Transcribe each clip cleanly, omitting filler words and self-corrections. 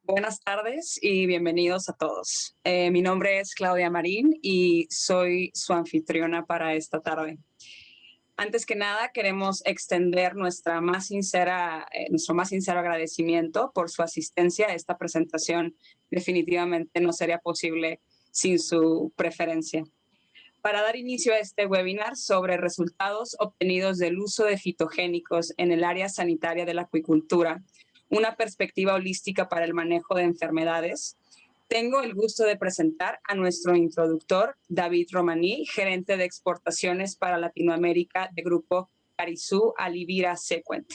Buenas tardes y bienvenidos a todos. Mi nombre es Claudia Marín y soy su anfitriona para esta tarde. Antes que nada, queremos extender nuestro más sincero agradecimiento por su asistencia a esta presentación. Definitivamente no sería posible sin su preferencia. Para dar inicio a este webinar sobre resultados obtenidos del uso de fitogénicos en el área sanitaria de la acuicultura, una perspectiva holística para el manejo de enfermedades, tengo el gusto de presentar a nuestro introductor, David Romaní, gerente de exportaciones para Latinoamérica de Grupo Carizú Alivira Sequent.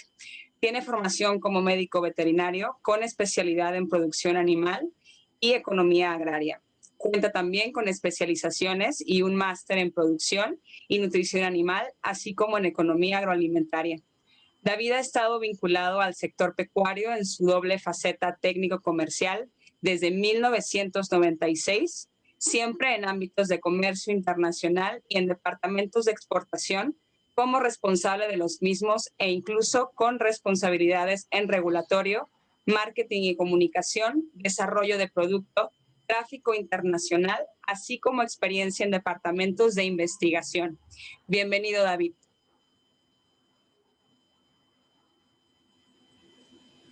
Tiene formación como médico veterinario con especialidad en producción animal y economía agraria. Cuenta también con especializaciones y un máster en producción y nutrición animal, así como en economía agroalimentaria. David ha estado vinculado al sector pecuario en su doble faceta técnico-comercial desde 1996, siempre en ámbitos de comercio internacional y en departamentos de exportación como responsable de los mismos e incluso con responsabilidades en regulatorio, marketing y comunicación, desarrollo de producto, tráfico internacional, así como experiencia en departamentos de investigación. Bienvenido, David.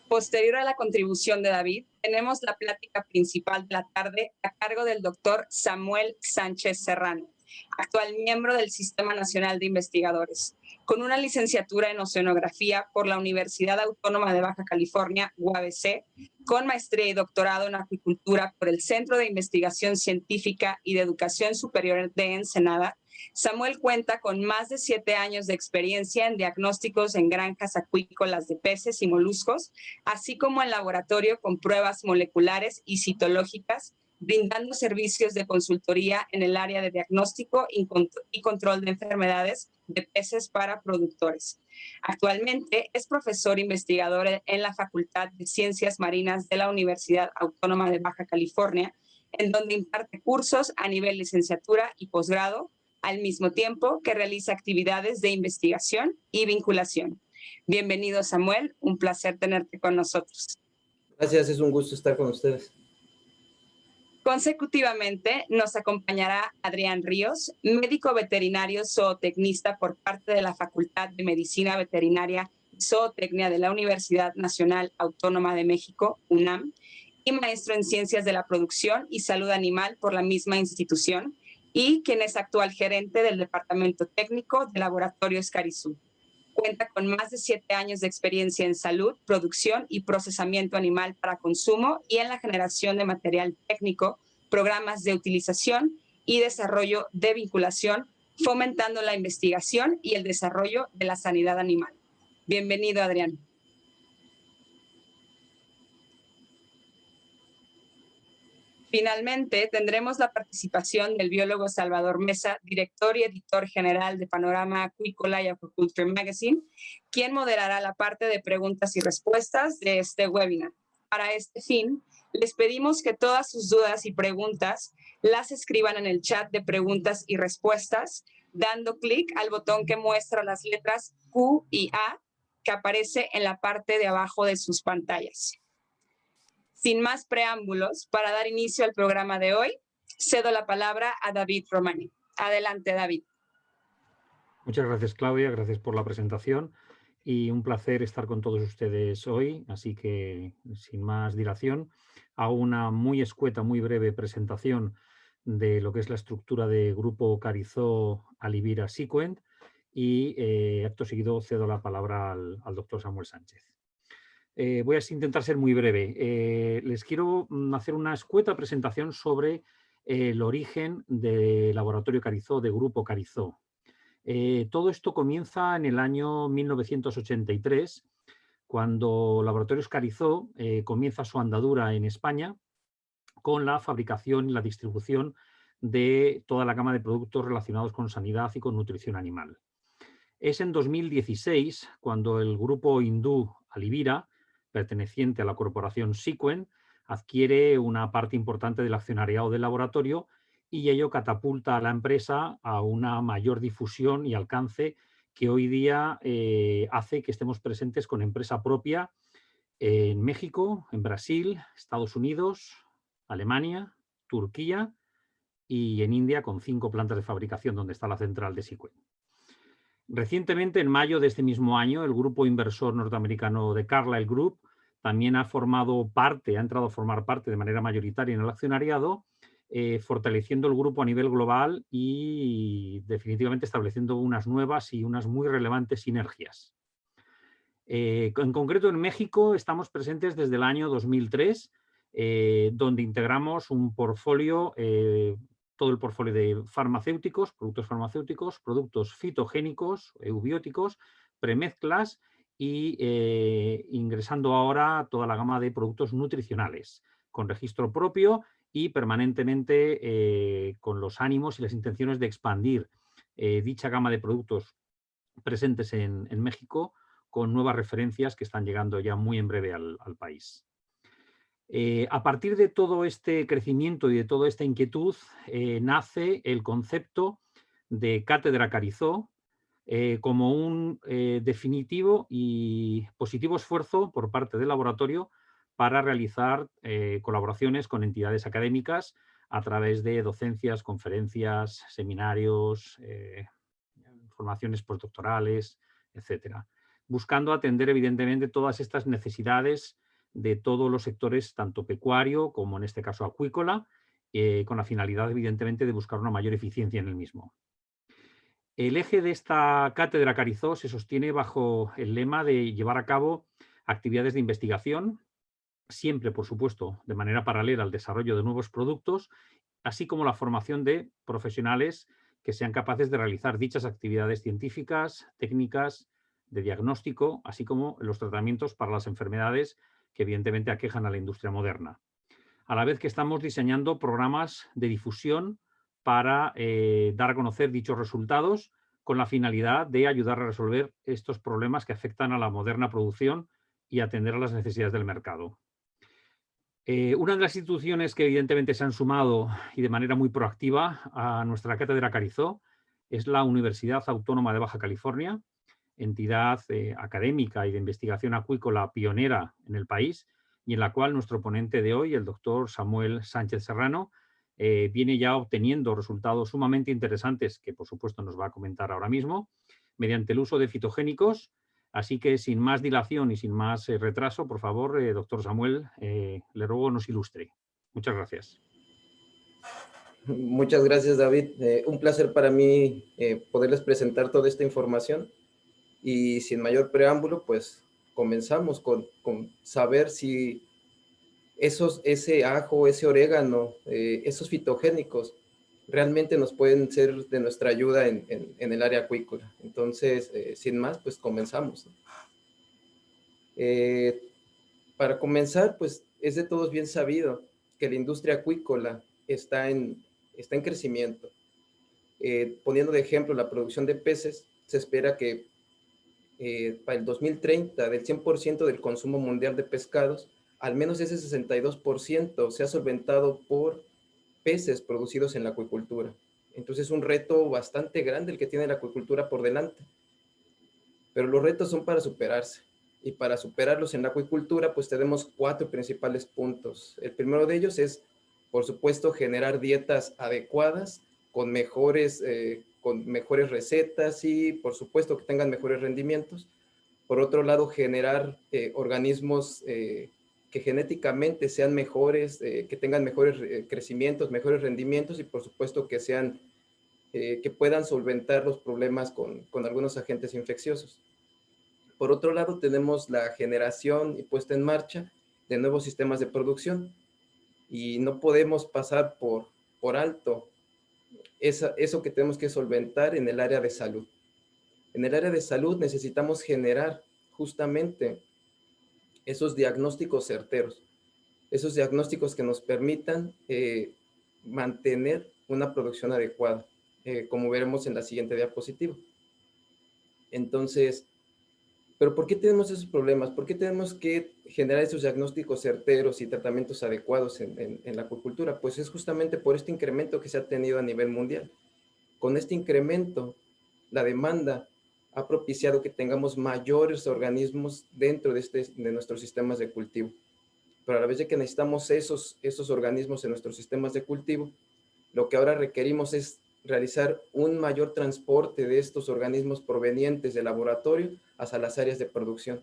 Posterior a la contribución de David, tenemos la plática principal de la tarde a cargo del doctor Samuel Sánchez Serrano, actual miembro del Sistema Nacional de Investigadores, con una licenciatura en Oceanografía por la Universidad Autónoma de Baja California, UABC, con maestría y doctorado en Acuicultura por el Centro de Investigación Científica y de Educación Superior de Ensenada. Samuel cuenta con más de 7 años de experiencia en diagnósticos en granjas acuícolas de peces y moluscos, así como en laboratorio con pruebas moleculares y citológicas, brindando servicios de consultoría en el área de diagnóstico y control de enfermedades de peces para productores. Actualmente es profesor investigador en la Facultad de Ciencias Marinas de la Universidad Autónoma de Baja California, en donde imparte cursos a nivel licenciatura y posgrado, al mismo tiempo que realiza actividades de investigación y vinculación. Bienvenido, Samuel. Un placer tenerte con nosotros. Gracias, es un gusto estar con ustedes. Consecutivamente nos acompañará Adrián Ríos, médico veterinario zootecnista por parte de la Facultad de Medicina Veterinaria y Zootecnia de la Universidad Nacional Autónoma de México, UNAM, y maestro en Ciencias de la Producción y Salud Animal por la misma institución, y quien es actual gerente del Departamento Técnico de Laboratorios Carizú. Cuenta con más de 7 años de experiencia en salud, producción y procesamiento animal para consumo y en la generación de material técnico, programas de utilización y desarrollo de vinculación, fomentando la investigación y el desarrollo de la sanidad animal. Bienvenido, Adrián. Finalmente, tendremos la participación del biólogo Salvador Mesa, director y editor general de Panorama Acuícola y Aquaculture Magazine, quien moderará la parte de preguntas y respuestas de este webinar. Para este fin, les pedimos que todas sus dudas y preguntas las escriban en el chat de preguntas y respuestas, dando clic al botón que muestra las letras Q y A que aparece en la parte de abajo de sus pantallas. Sin más preámbulos, para dar inicio al programa de hoy, cedo la palabra a David Romaní. Adelante, David. Muchas gracias, Claudia. Gracias por la presentación y un placer estar con todos ustedes hoy. Así que, sin más dilación, hago una muy escueta, muy breve presentación de lo que es la estructura de Grupo Carizó Alivira Sequent y, acto seguido, cedo la palabra al doctor Samuel Sánchez. Voy a intentar ser muy breve. Les quiero hacer una escueta presentación sobre el origen del Laboratorio Carizó, de Grupo Carizó. Todo esto comienza en el año 1983, cuando Laboratorios Carizó comienza su andadura en España con la fabricación y la distribución de toda la gama de productos relacionados con sanidad y con nutrición animal. Es en 2016 cuando el grupo hindú Alivira, perteneciente a la corporación Sequent, adquiere una parte importante del accionariado del laboratorio y ello catapulta a la empresa a una mayor difusión y alcance que hoy día hace que estemos presentes con empresa propia en México, en Brasil, Estados Unidos, Alemania, Turquía y en India, con 5 plantas de fabricación donde está la central de Sequent. Recientemente, en mayo de este mismo año, el grupo inversor norteamericano de Carlyle Group también ha entrado a formar parte de manera mayoritaria en el accionariado, fortaleciendo el grupo a nivel global y definitivamente estableciendo unas nuevas y unas muy relevantes sinergias. En concreto, en México estamos presentes desde el año 2003, donde integramos un portfolio, todo el portfolio de farmacéuticos, productos fitogénicos, eubióticos, premezclas y ingresando ahora toda la gama de productos nutricionales, con registro propio y permanentemente con los ánimos y las intenciones de expandir dicha gama de productos presentes en México, con nuevas referencias que están llegando ya muy en breve al país. A partir de todo este crecimiento y de toda esta inquietud, nace el concepto de Cátedra Carizó como un definitivo y positivo esfuerzo por parte del laboratorio para realizar colaboraciones con entidades académicas a través de docencias, conferencias, seminarios, formaciones postdoctorales, etcétera, buscando atender evidentemente todas estas necesidades de todos los sectores, tanto pecuario como en este caso acuícola, con la finalidad evidentemente de buscar una mayor eficiencia en el mismo. El eje de esta cátedra Carizó se sostiene bajo el lema de llevar a cabo actividades de investigación, siempre, por supuesto, de manera paralela al desarrollo de nuevos productos, así como la formación de profesionales que sean capaces de realizar dichas actividades científicas, técnicas, de diagnóstico, así como los tratamientos para las enfermedades que evidentemente aquejan a la industria moderna. A la vez que estamos diseñando programas de difusión para dar a conocer dichos resultados con la finalidad de ayudar a resolver estos problemas que afectan a la moderna producción y atender a las necesidades del mercado. Una de las instituciones que evidentemente se han sumado y de manera muy proactiva a nuestra cátedra Carizó es la Universidad Autónoma de Baja California, entidad académica y de investigación acuícola pionera en el país y en la cual nuestro ponente de hoy, el doctor Samuel Sánchez Serrano, viene ya obteniendo resultados sumamente interesantes que por supuesto nos va a comentar ahora mismo mediante el uso de fitogénicos. Así que sin más dilación y sin más retraso, por favor, doctor Samuel, le ruego nos ilustre. Muchas gracias. Muchas gracias, David. Un placer para mí poderles presentar toda esta información. Y sin mayor preámbulo, pues comenzamos con saber si ese ajo, ese orégano, esos fitogénicos realmente nos pueden ser de nuestra ayuda en el área acuícola. Entonces, sin más, pues comenzamos. Para comenzar, pues es de todos bien sabido que la industria acuícola está en crecimiento. Poniendo de ejemplo la producción de peces, se espera que para el 2030, del 100% del consumo mundial de pescados, al menos ese 62% sea solventado por peces producidos en la acuicultura. Entonces es un reto bastante grande el que tiene la acuicultura por delante. Pero los retos son para superarse. Y para superarlos en la acuicultura, pues tenemos 4 principales puntos. El primero de ellos es, por supuesto, generar dietas adecuadas, con mejores recetas y, por supuesto, que tengan mejores rendimientos. Por otro lado, generar organismos que genéticamente sean mejores, que tengan mejores crecimientos, mejores rendimientos y, por supuesto, que puedan solventar los problemas con algunos agentes infecciosos. Por otro lado, tenemos la generación y puesta en marcha de nuevos sistemas de producción y no podemos pasar por alto eso que tenemos que solventar en el área de salud. En el área de salud necesitamos generar justamente esos diagnósticos certeros, esos diagnósticos que nos permitan mantener una producción adecuada, como veremos en la siguiente diapositiva. Entonces, ¿pero por qué tenemos esos problemas? ¿Por qué tenemos que generar esos diagnósticos certeros y tratamientos adecuados en la acuicultura? Pues es justamente por este incremento que se ha tenido a nivel mundial. Con este incremento, la demanda ha propiciado que tengamos mayores organismos dentro de nuestros sistemas de cultivo. Pero a la vez de que necesitamos esos organismos en nuestros sistemas de cultivo, lo que ahora requerimos es realizar un mayor transporte de estos organismos provenientes del laboratorio hacia las áreas de producción.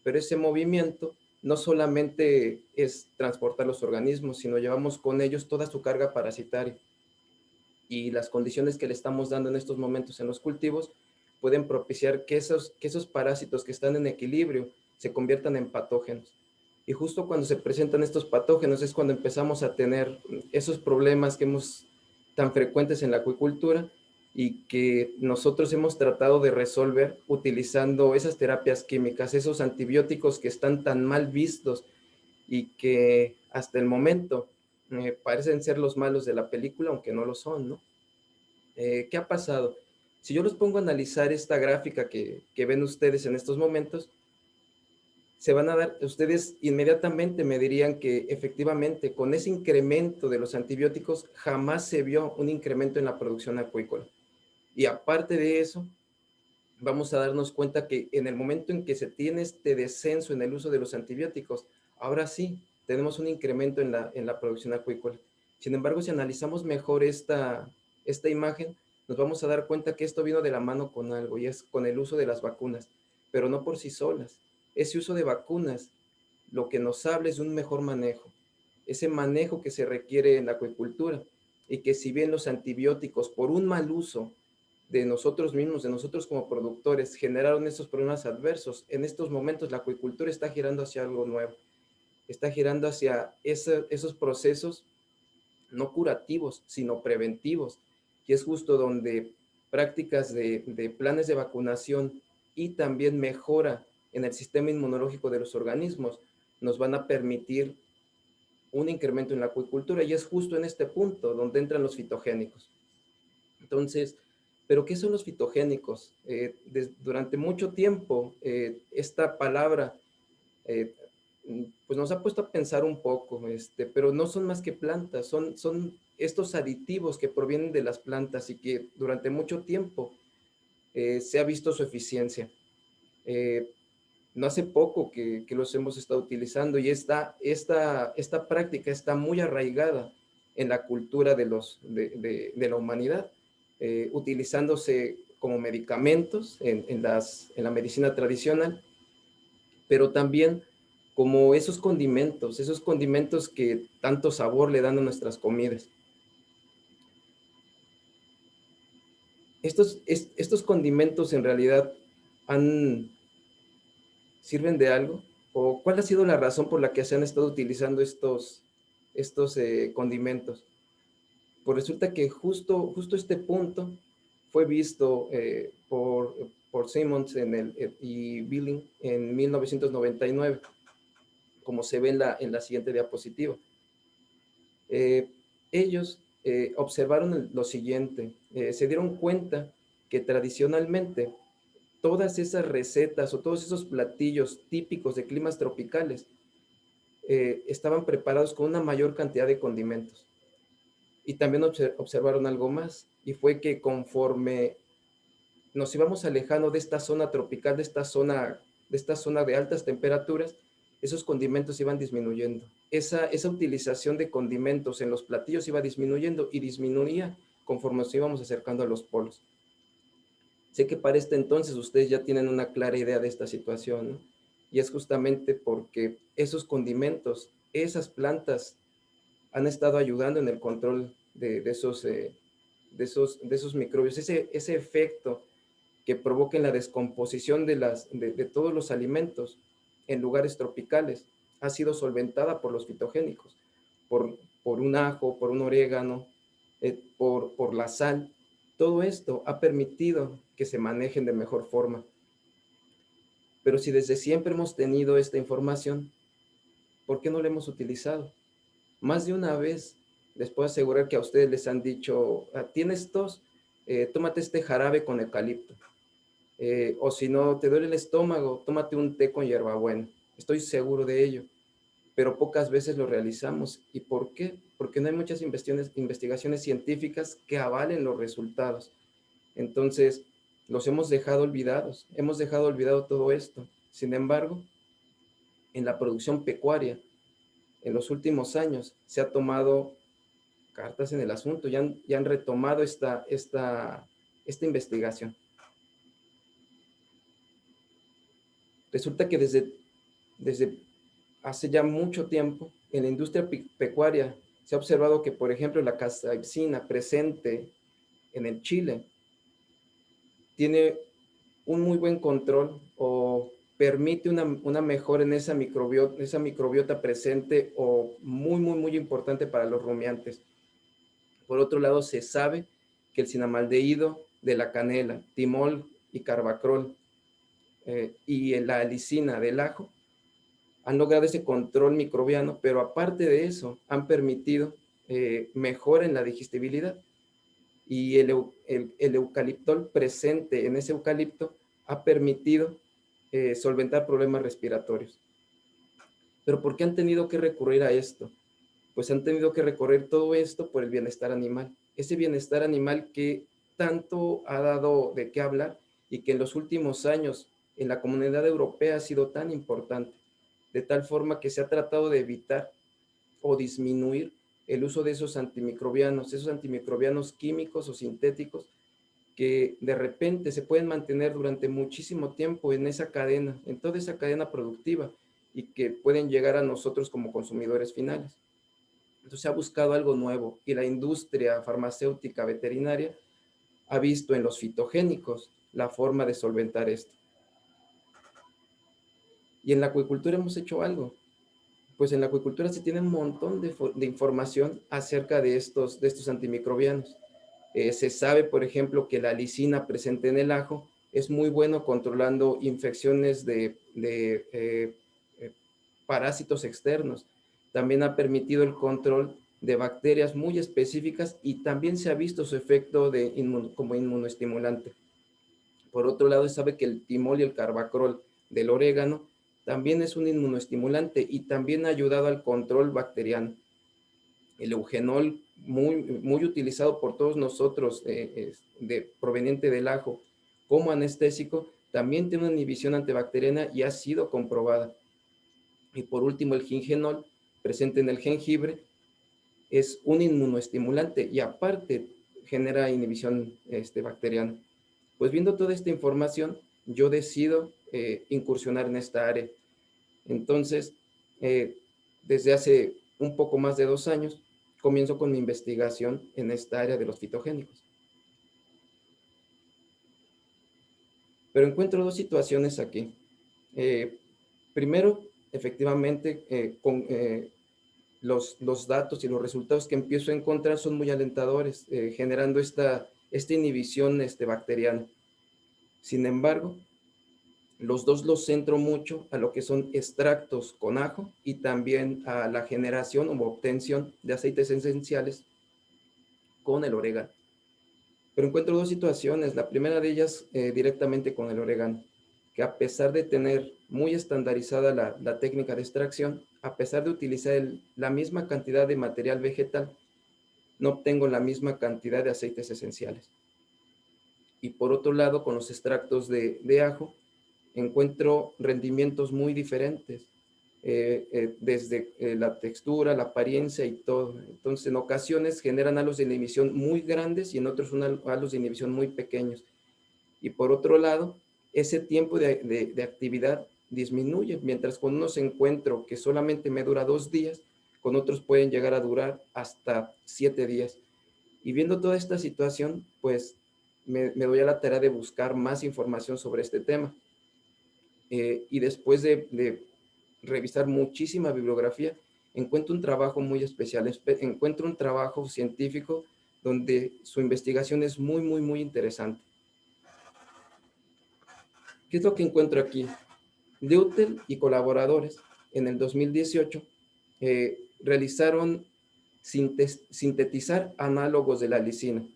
Pero ese movimiento no solamente es transportar los organismos, sino llevamos con ellos toda su carga parasitaria. Y las condiciones que le estamos dando en estos momentos en los cultivos pueden propiciar que esos parásitos que están en equilibrio se conviertan en patógenos. Y justo cuando se presentan estos patógenos es cuando empezamos a tener esos problemas que hemos tan frecuentes en la acuicultura y que nosotros hemos tratado de resolver utilizando esas terapias químicas, esos antibióticos que están tan mal vistos y que hasta el momento parecen ser los malos de la película, aunque no lo son, ¿no? ¿Qué ha pasado? Si yo los pongo a analizar esta gráfica que ven ustedes en estos momentos, se van a dar, ustedes inmediatamente me dirían que efectivamente con ese incremento de los antibióticos jamás se vio un incremento en la producción acuícola. Y aparte de eso, vamos a darnos cuenta que en el momento en que se tiene este descenso en el uso de los antibióticos, ahora sí tenemos un incremento en la producción acuícola. Sin embargo, si analizamos mejor esta imagen, nos vamos a dar cuenta que esto vino de la mano con algo, y es con el uso de las vacunas, pero no por sí solas. Ese uso de vacunas lo que nos habla es de un mejor manejo, ese manejo que se requiere en la acuicultura, y que si bien los antibióticos por un mal uso de nosotros mismos, de nosotros como productores, generaron estos problemas adversos, en estos momentos la acuicultura está girando hacia algo nuevo, está girando hacia esos procesos no curativos, sino preventivos, y es justo donde prácticas de planes de vacunación y también mejora en el sistema inmunológico de los organismos nos van a permitir un incremento en la acuicultura, y es justo en este punto donde entran los fitogénicos. Entonces, ¿pero qué son los fitogénicos? Durante mucho tiempo, esta palabra pues nos ha puesto a pensar un poco, pero no son más que plantas, son estos aditivos que provienen de las plantas y que durante mucho tiempo se ha visto su eficiencia. No hace poco que los hemos estado utilizando, y esta práctica está muy arraigada en la cultura de la humanidad, utilizándose como medicamentos en la medicina tradicional, pero también como esos condimentos que tanto sabor le dan a nuestras comidas. Estos condimentos en realidad sirven de algo, o cuál ha sido la razón por la que se han estado utilizando estos condimentos. Pues resulta que justo este punto fue visto por Simmons y Billing en 1999, como se ve en la siguiente diapositiva. Ellos observaron lo siguiente, se dieron cuenta que tradicionalmente todas esas recetas o todos esos platillos típicos de climas tropicales estaban preparados con una mayor cantidad de condimentos. Y también observaron algo más, y fue que conforme nos íbamos alejando de esta zona tropical, de esta zona de altas temperaturas, esos condimentos iban disminuyendo. Esa utilización de condimentos en los platillos iba disminuyendo y disminuía conforme nos íbamos acercando a los polos. Sé que para este entonces ustedes ya tienen una clara idea de esta situación, ¿no? Y es justamente porque esos condimentos, esas plantas han estado ayudando en el control de esos microbios, ese efecto que provoquen la descomposición de todos los alimentos en lugares tropicales ha sido solventada por los fitogénicos, por un ajo, por un orégano, por la sal. Todo esto ha permitido que se manejen de mejor forma. Pero si desde siempre hemos tenido esta información, ¿por qué no la hemos utilizado? Más de una vez les puedo asegurar que a ustedes les han dicho, ¿tienes tos? Tómate este jarabe con eucalipto. O si no, te duele el estómago, tómate un té con hierbabuena. Estoy seguro de ello, pero pocas veces lo realizamos. ¿Y por qué? Porque no hay muchas investigaciones científicas que avalen los resultados. Entonces, los hemos dejado olvidados, hemos dejado olvidado todo esto. Sin embargo, en la producción pecuaria, en los últimos años, se ha tomado cartas en el asunto, ya han retomado esta investigación. Resulta que desde hace ya mucho tiempo, en la industria pecuaria, se ha observado que, por ejemplo, la capsaicina presente en el chile tiene un muy buen control o permite una mejora en esa microbiota presente o muy importante para los rumiantes. Por otro lado, se sabe que el cinamaldehído de la canela, timol y carbacrol y la alicina del ajo han logrado ese control microbiano, pero aparte de eso, han permitido mejora en la digestibilidad. Y el eucaliptol presente en ese eucalipto ha permitido solventar problemas respiratorios. ¿Pero por qué han tenido que recurrir a esto? Pues han tenido que recorrer todo esto por el bienestar animal. Ese bienestar animal que tanto ha dado de qué hablar y que en los últimos años en la comunidad europea ha sido tan importante, de tal forma que se ha tratado de evitar o disminuir el uso de esos antimicrobianos químicos o sintéticos que de repente se pueden mantener durante muchísimo tiempo en esa cadena, en toda esa cadena productiva y que pueden llegar a nosotros como consumidores finales. Entonces se ha buscado algo nuevo y la industria farmacéutica veterinaria ha visto en los fitogénicos la forma de solventar esto. Y en la acuicultura hemos hecho algo. Pues en la acuicultura se tiene un montón de información acerca de estos antimicrobianos. Se sabe, por ejemplo, que la alicina presente en el ajo es muy bueno controlando infecciones de parásitos externos. También ha permitido el control de bacterias muy específicas y también se ha visto su efecto como inmunoestimulante. Por otro lado, se sabe que el timol y el carbacrol del orégano también es un inmunoestimulante y también ha ayudado al control bacteriano. El eugenol, muy utilizado por todos nosotros, proveniente del ajo, como anestésico, también tiene una inhibición antibacteriana y ha sido comprobada. Y por último, el gingenol, presente en el jengibre, es un inmunoestimulante y aparte genera inhibición bacteriana. Pues viendo toda esta información, yo decido incursionar en esta área. Entonces, desde hace un poco más de 2 años, comienzo con mi investigación en esta área de los fitogénicos. Pero encuentro 2 situaciones aquí. Primero, efectivamente, los datos y los resultados que empiezo a encontrar son muy alentadores, generando esta inhibición bacteriana. Sin embargo, los dos los centro mucho a lo que son extractos con ajo y también a la generación o obtención de aceites esenciales con el orégano. Pero encuentro 2 situaciones. La primera de ellas directamente con el orégano, que a pesar de tener muy estandarizada la técnica de extracción, a pesar de utilizar la misma cantidad de material vegetal, no obtengo la misma cantidad de aceites esenciales. Y por otro lado, con los extractos de ajo, encuentro rendimientos muy diferentes, desde la textura, la apariencia y todo. Entonces, en ocasiones generan halos de inhibición muy grandes y en otros halos de inhibición muy pequeños. Y por otro lado, ese tiempo de actividad disminuye, mientras con unos encuentro que solamente me dura 2 días, con otros pueden llegar a durar hasta 7 días. Y viendo toda esta situación, pues me doy a la tarea de buscar más información sobre este tema. Y después de revisar muchísima bibliografía, encuentro un trabajo muy especial, encuentro un trabajo científico donde su investigación es muy interesante. ¿Qué es lo que encuentro aquí? Deutel y colaboradores en el 2018 realizaron sintetizar análogos de la alicina,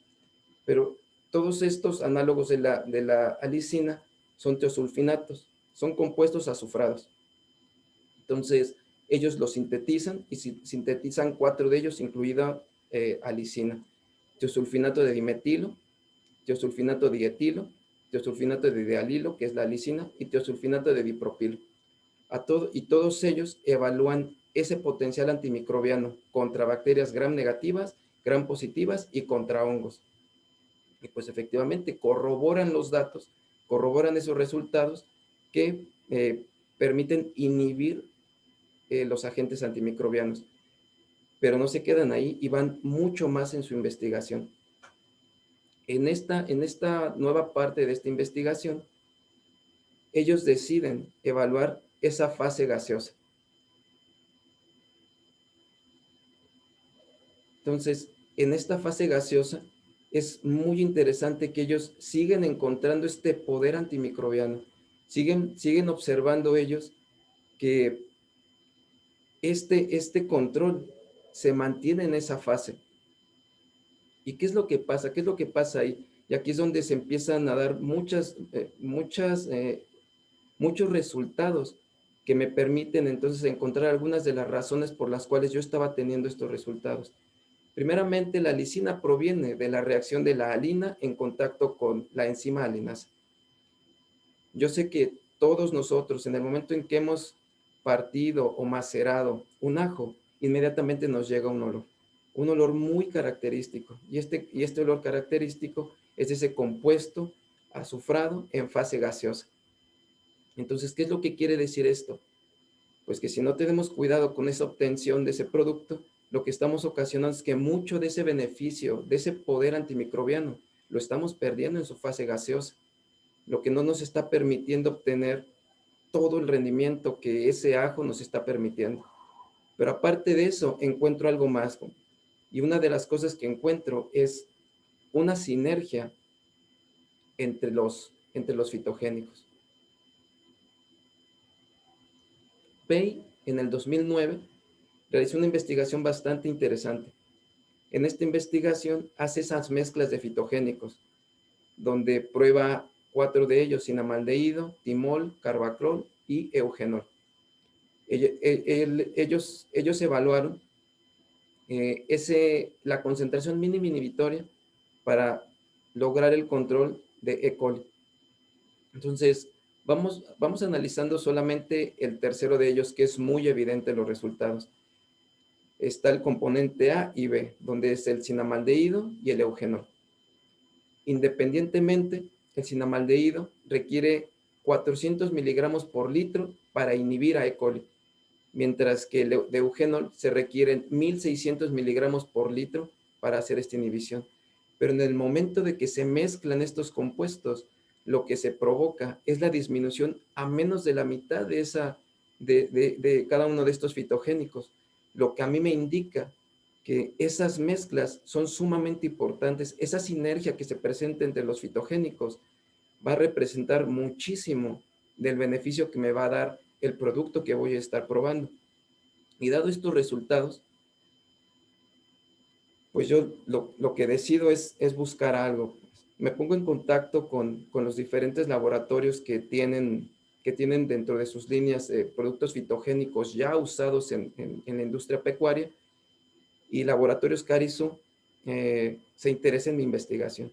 pero todos estos análogos de la alicina son tiosulfinatos, son compuestos azufrados. Entonces, ellos los sintetizan y sintetizan 4 de ellos, incluida alicina: tiosulfinato de dimetilo, tiosulfinato de etilo, tiosulfinato de dialilo, que es la lisina, y tiosulfinato de dipropilo. Y todos ellos evalúan ese potencial antimicrobiano contra bacterias gram negativas, gram positivas y contra hongos. Y pues efectivamente corroboran los datos, corroboran esos resultados que permiten inhibir los agentes antimicrobianos. Pero no se quedan ahí y van mucho más en su investigación. En esta nueva parte de esta investigación, ellos deciden evaluar esa fase gaseosa. Entonces, en esta fase gaseosa es muy interesante que ellos siguen encontrando este poder antimicrobiano, siguen observando ellos que este control se mantiene en esa fase. ¿Y qué es lo que pasa? ¿Qué es lo que pasa ahí? Y aquí es donde se empiezan a dar muchos resultados que me permiten entonces encontrar algunas de las razones por las cuales yo estaba teniendo estos resultados. Primeramente, la lisina proviene de la reacción de la alina en contacto con la enzima alinasa. Yo sé que todos nosotros, en el momento en que hemos partido o macerado un ajo, inmediatamente nos llega un olor muy característico. Y este olor característico es ese compuesto azufrado en fase gaseosa. Entonces, ¿qué es lo que quiere decir esto? Pues que si no tenemos cuidado con esa obtención de ese producto, lo que estamos ocasionando es que mucho de ese beneficio, de ese poder antimicrobiano, lo estamos perdiendo en su fase gaseosa, lo que no nos está permitiendo obtener todo el rendimiento que ese ajo nos está permitiendo. Pero aparte de eso, encuentro algo más. Y una de las cosas que encuentro es una sinergia entre los fitogénicos. Pei, en el 2009, realizó una investigación bastante interesante. En esta investigación hace esas mezclas de fitogénicos, donde prueba 4 de ellos: cinamaldehído, timol, carbacrol y eugenol. Ellos evaluaron la concentración mínima inhibitoria para lograr el control de E. coli. Entonces, vamos analizando solamente el tercero de ellos, que es muy evidente en los resultados. Está el componente A y B, donde es el cinamaldehído y el eugenol. Independientemente, el cinamaldehído requiere 400 miligramos por litro para inhibir a E. coli, mientras que el de eugenol se requieren 1.600 miligramos por litro para hacer esta inhibición. Pero en el momento de que se mezclan estos compuestos, lo que se provoca es la disminución a menos de la mitad de cada uno de estos fitogénicos, lo que a mí me indica que esas mezclas son sumamente importantes. Esa sinergia que se presenta entre los fitogénicos va a representar muchísimo del beneficio que me va a dar el producto que voy a estar probando. Y dado estos resultados, pues yo lo que decido es buscar algo. Me pongo en contacto con los diferentes laboratorios que tienen dentro de sus líneas productos fitogénicos ya usados en la industria pecuaria, y Laboratorios Carizo se interesa en mi investigación.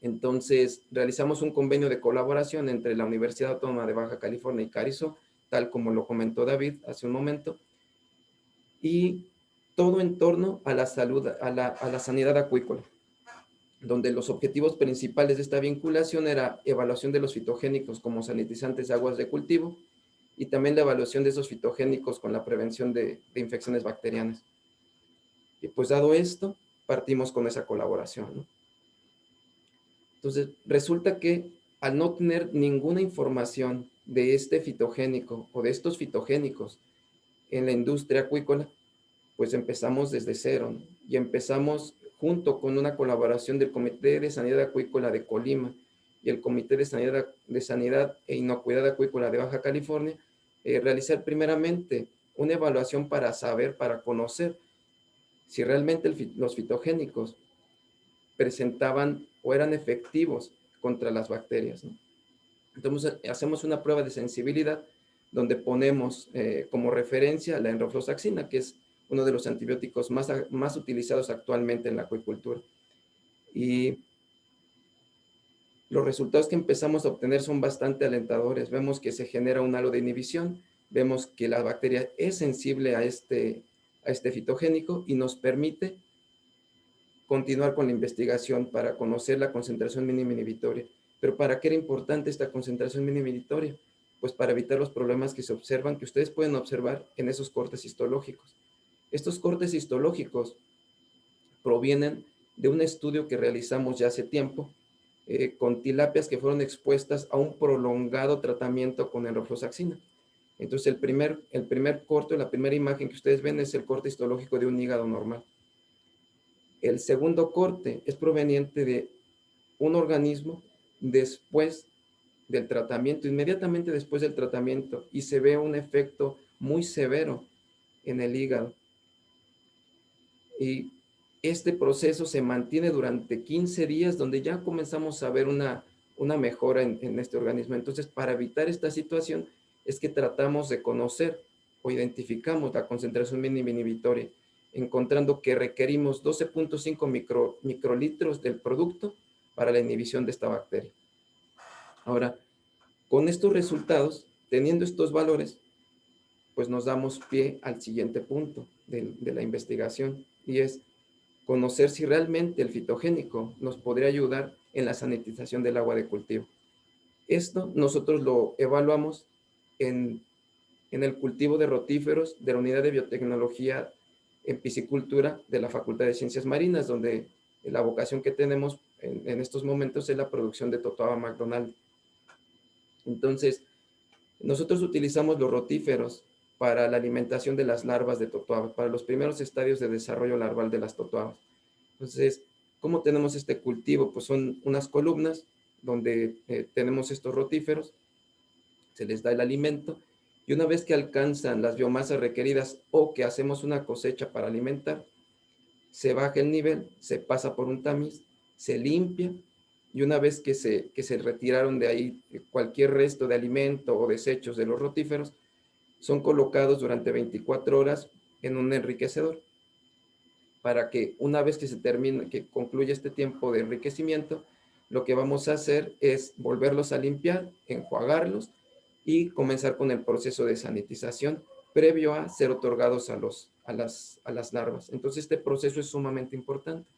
Entonces, realizamos un convenio de colaboración entre la Universidad Autónoma de Baja California y Carizo, tal como lo comentó David hace un momento, y todo en torno a la salud, a la sanidad acuícola, donde los objetivos principales de esta vinculación era evaluación de los fitogénicos como sanitizantes de aguas de cultivo, y también la evaluación de esos fitogénicos con la prevención de infecciones bacterianas. Y pues dado esto, partimos con esa colaboración, ¿no? Entonces, resulta que al no tener ninguna información de este fitogénico o de estos fitogénicos en la industria acuícola, pues empezamos desde cero, ¿no? Y empezamos junto con una colaboración del Comité de Sanidad Acuícola de Colima y el Comité de Sanidad e Inocuidad Acuícola de Baja California, realizar primeramente una evaluación para saber, para conocer si realmente los fitogénicos presentaban o eran efectivos contra las bacterias, ¿no? Entonces, hacemos una prueba de sensibilidad donde ponemos como referencia la enrofloxacina, que es uno de los antibióticos más utilizados actualmente en la acuicultura. Y los resultados que empezamos a obtener son bastante alentadores. Vemos que se genera un halo de inhibición, vemos que la bacteria es sensible a este fitogénico y nos permite continuar con la investigación para conocer la concentración mínima inhibitoria. Pero ¿para qué era importante esta concentración mínima inhibitoria? Pues para evitar los problemas que se observan, que ustedes pueden observar en esos cortes histológicos. Estos cortes histológicos provienen de un estudio que realizamos ya hace tiempo con tilapias que fueron expuestas a un prolongado tratamiento con enrofloxacina. Entonces el primer corte, la primera imagen que ustedes ven es el corte histológico de un hígado normal. El segundo corte es proveniente de un organismo después del tratamiento, inmediatamente después del tratamiento, y se ve un efecto muy severo en el hígado. Y este proceso se mantiene durante 15 días, donde ya comenzamos a ver una mejora en este organismo. Entonces, para evitar esta situación, es que tratamos de conocer o identificamos la concentración mínima inhibitoria, encontrando que requerimos 12.5 microlitros del producto para la inhibición de esta bacteria. Ahora, con estos resultados, teniendo estos valores, pues nos damos pie al siguiente punto de la investigación, y es conocer si realmente el fitogénico nos podría ayudar en la sanitización del agua de cultivo. Esto nosotros lo evaluamos en el cultivo de rotíferos de la Unidad de Biotecnología en Piscicultura de la Facultad de Ciencias Marinas, donde la vocación que tenemos en estos momentos es la producción de Totoaba McDonald. Entonces, nosotros utilizamos los rotíferos para la alimentación de las larvas de totoaba, para los primeros estadios de desarrollo larval de las totoabas. Entonces, ¿cómo tenemos este cultivo? Pues son unas columnas donde tenemos estos rotíferos, se les da el alimento, y una vez que alcanzan las biomasas requeridas o que hacemos una cosecha para alimentar, se baja el nivel, se pasa por un tamiz, se limpia, y una vez que se retiraron de ahí cualquier resto de alimento o desechos de los rotíferos, son colocados durante 24 horas en un enriquecedor, para que una vez que se termine, que concluya este tiempo de enriquecimiento, lo que vamos a hacer es volverlos a limpiar, enjuagarlos y comenzar con el proceso de sanitización previo a ser otorgados a las larvas. Entonces este proceso es sumamente importante.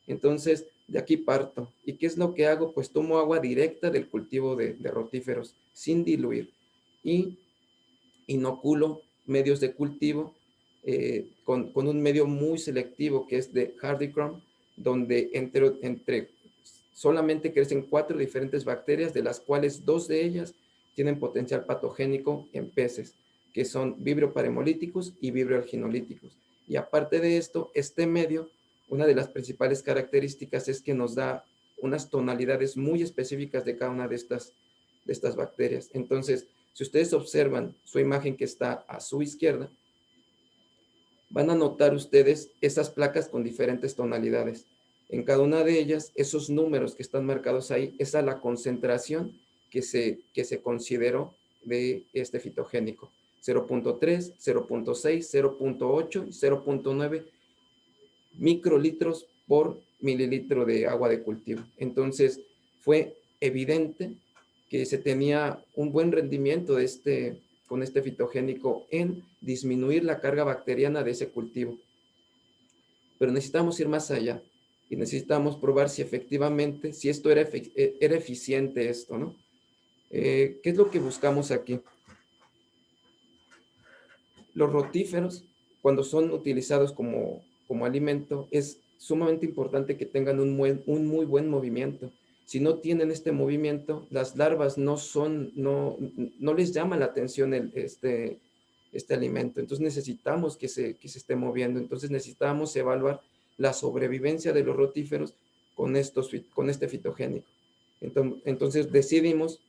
Entonces de aquí parto. ¿Y qué es lo que hago? Pues tomo agua directa del cultivo de rotíferos sin diluir y inoculo medios de cultivo con un medio muy selectivo que es de Hardicrum, donde solamente crecen 4 diferentes bacterias, de las cuales 2 de ellas tienen potencial patogénico en peces, que son Vibrio paremolíticos y Vibrio alginolíticos. Y aparte de esto, este medio, una de las principales características es que nos da unas tonalidades muy específicas de cada una de estas bacterias. Entonces, si ustedes observan su imagen que está a su izquierda, van a notar ustedes esas placas con diferentes tonalidades. En cada una de ellas, esos números que están marcados ahí, esa es la concentración que se consideró de este fitogénico. 0.3, 0.6, 0.8 y 0.9 microlitros por mililitro de agua de cultivo. Entonces, fue evidente que se tenía un buen rendimiento con este fitogénico en disminuir la carga bacteriana de ese cultivo. Pero necesitamos ir más allá y necesitamos probar si efectivamente, si esto era eficiente esto, ¿no? ¿Qué es lo que buscamos aquí? Los rotíferos, cuando son utilizados como alimento, es sumamente importante que tengan un muy buen movimiento. Si no tienen este movimiento, las larvas no les llama la atención este alimento. Entonces necesitamos que se esté moviendo. Entonces necesitamos evaluar la sobrevivencia de los rotíferos con este fitogénico. Entonces decidimos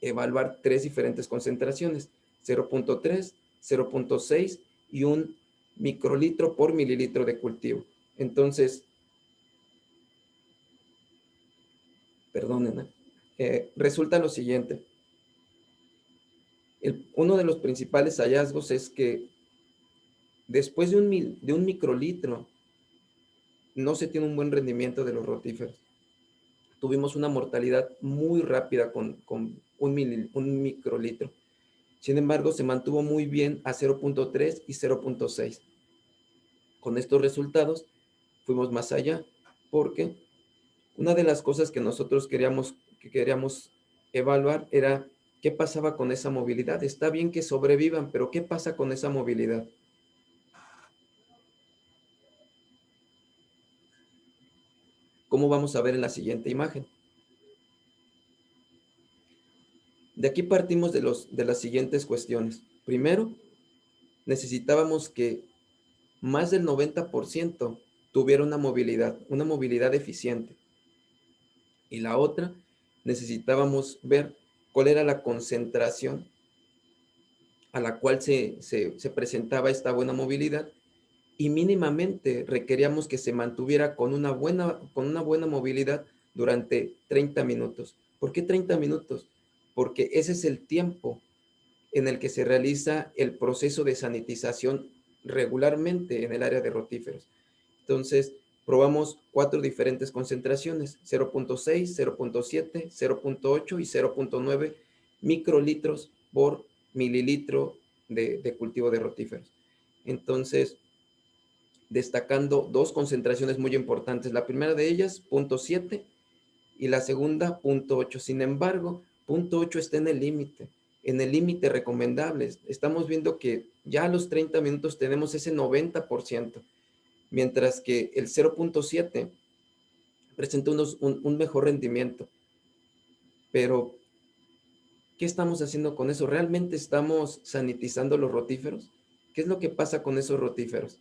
evaluar 3 diferentes concentraciones, 0.3, 0.6 y 1 microlitro por mililitro de cultivo. Entonces, perdonen, resulta lo siguiente. Uno de los principales hallazgos es que después de un microlitro no se tiene un buen rendimiento de los rotíferos. tuvimos una mortalidad muy rápida con un microlitro. Sin embargo, se mantuvo muy bien a 0.3 y 0.6. Con estos resultados fuimos más allá, porque una de las cosas que nosotros queríamos evaluar era qué pasaba con esa movilidad. Está bien que sobrevivan, pero ¿qué pasa con esa movilidad? Como vamos a ver en la siguiente imagen. De aquí partimos de las siguientes cuestiones. Primero, necesitábamos que más del 90% tuviera una movilidad eficiente. Y la otra, necesitábamos ver cuál era la concentración a la cual se presentaba esta buena movilidad, y mínimamente requeríamos que se mantuviera con una buena movilidad durante 30 minutos. ¿Por qué 30 minutos? Porque ese es el tiempo en el que se realiza el proceso de sanitización regularmente en el área de rotíferos. Entonces, probamos 4 diferentes concentraciones: 0.6, 0.7, 0.8 y 0.9 microlitros por mililitro de cultivo de rotíferos. Entonces, destacando 2 concentraciones muy importantes. La primera de ellas, 0.7, y la segunda, 0.8. Sin embargo, 0.8 está en el límite recomendable. Estamos viendo que ya a los 30 minutos tenemos ese 90%, mientras que el 0.7 presenta un mejor rendimiento. Pero, ¿qué estamos haciendo con eso? ¿Realmente estamos sanitizando los rotíferos? ¿Qué es lo que pasa con esos rotíferos?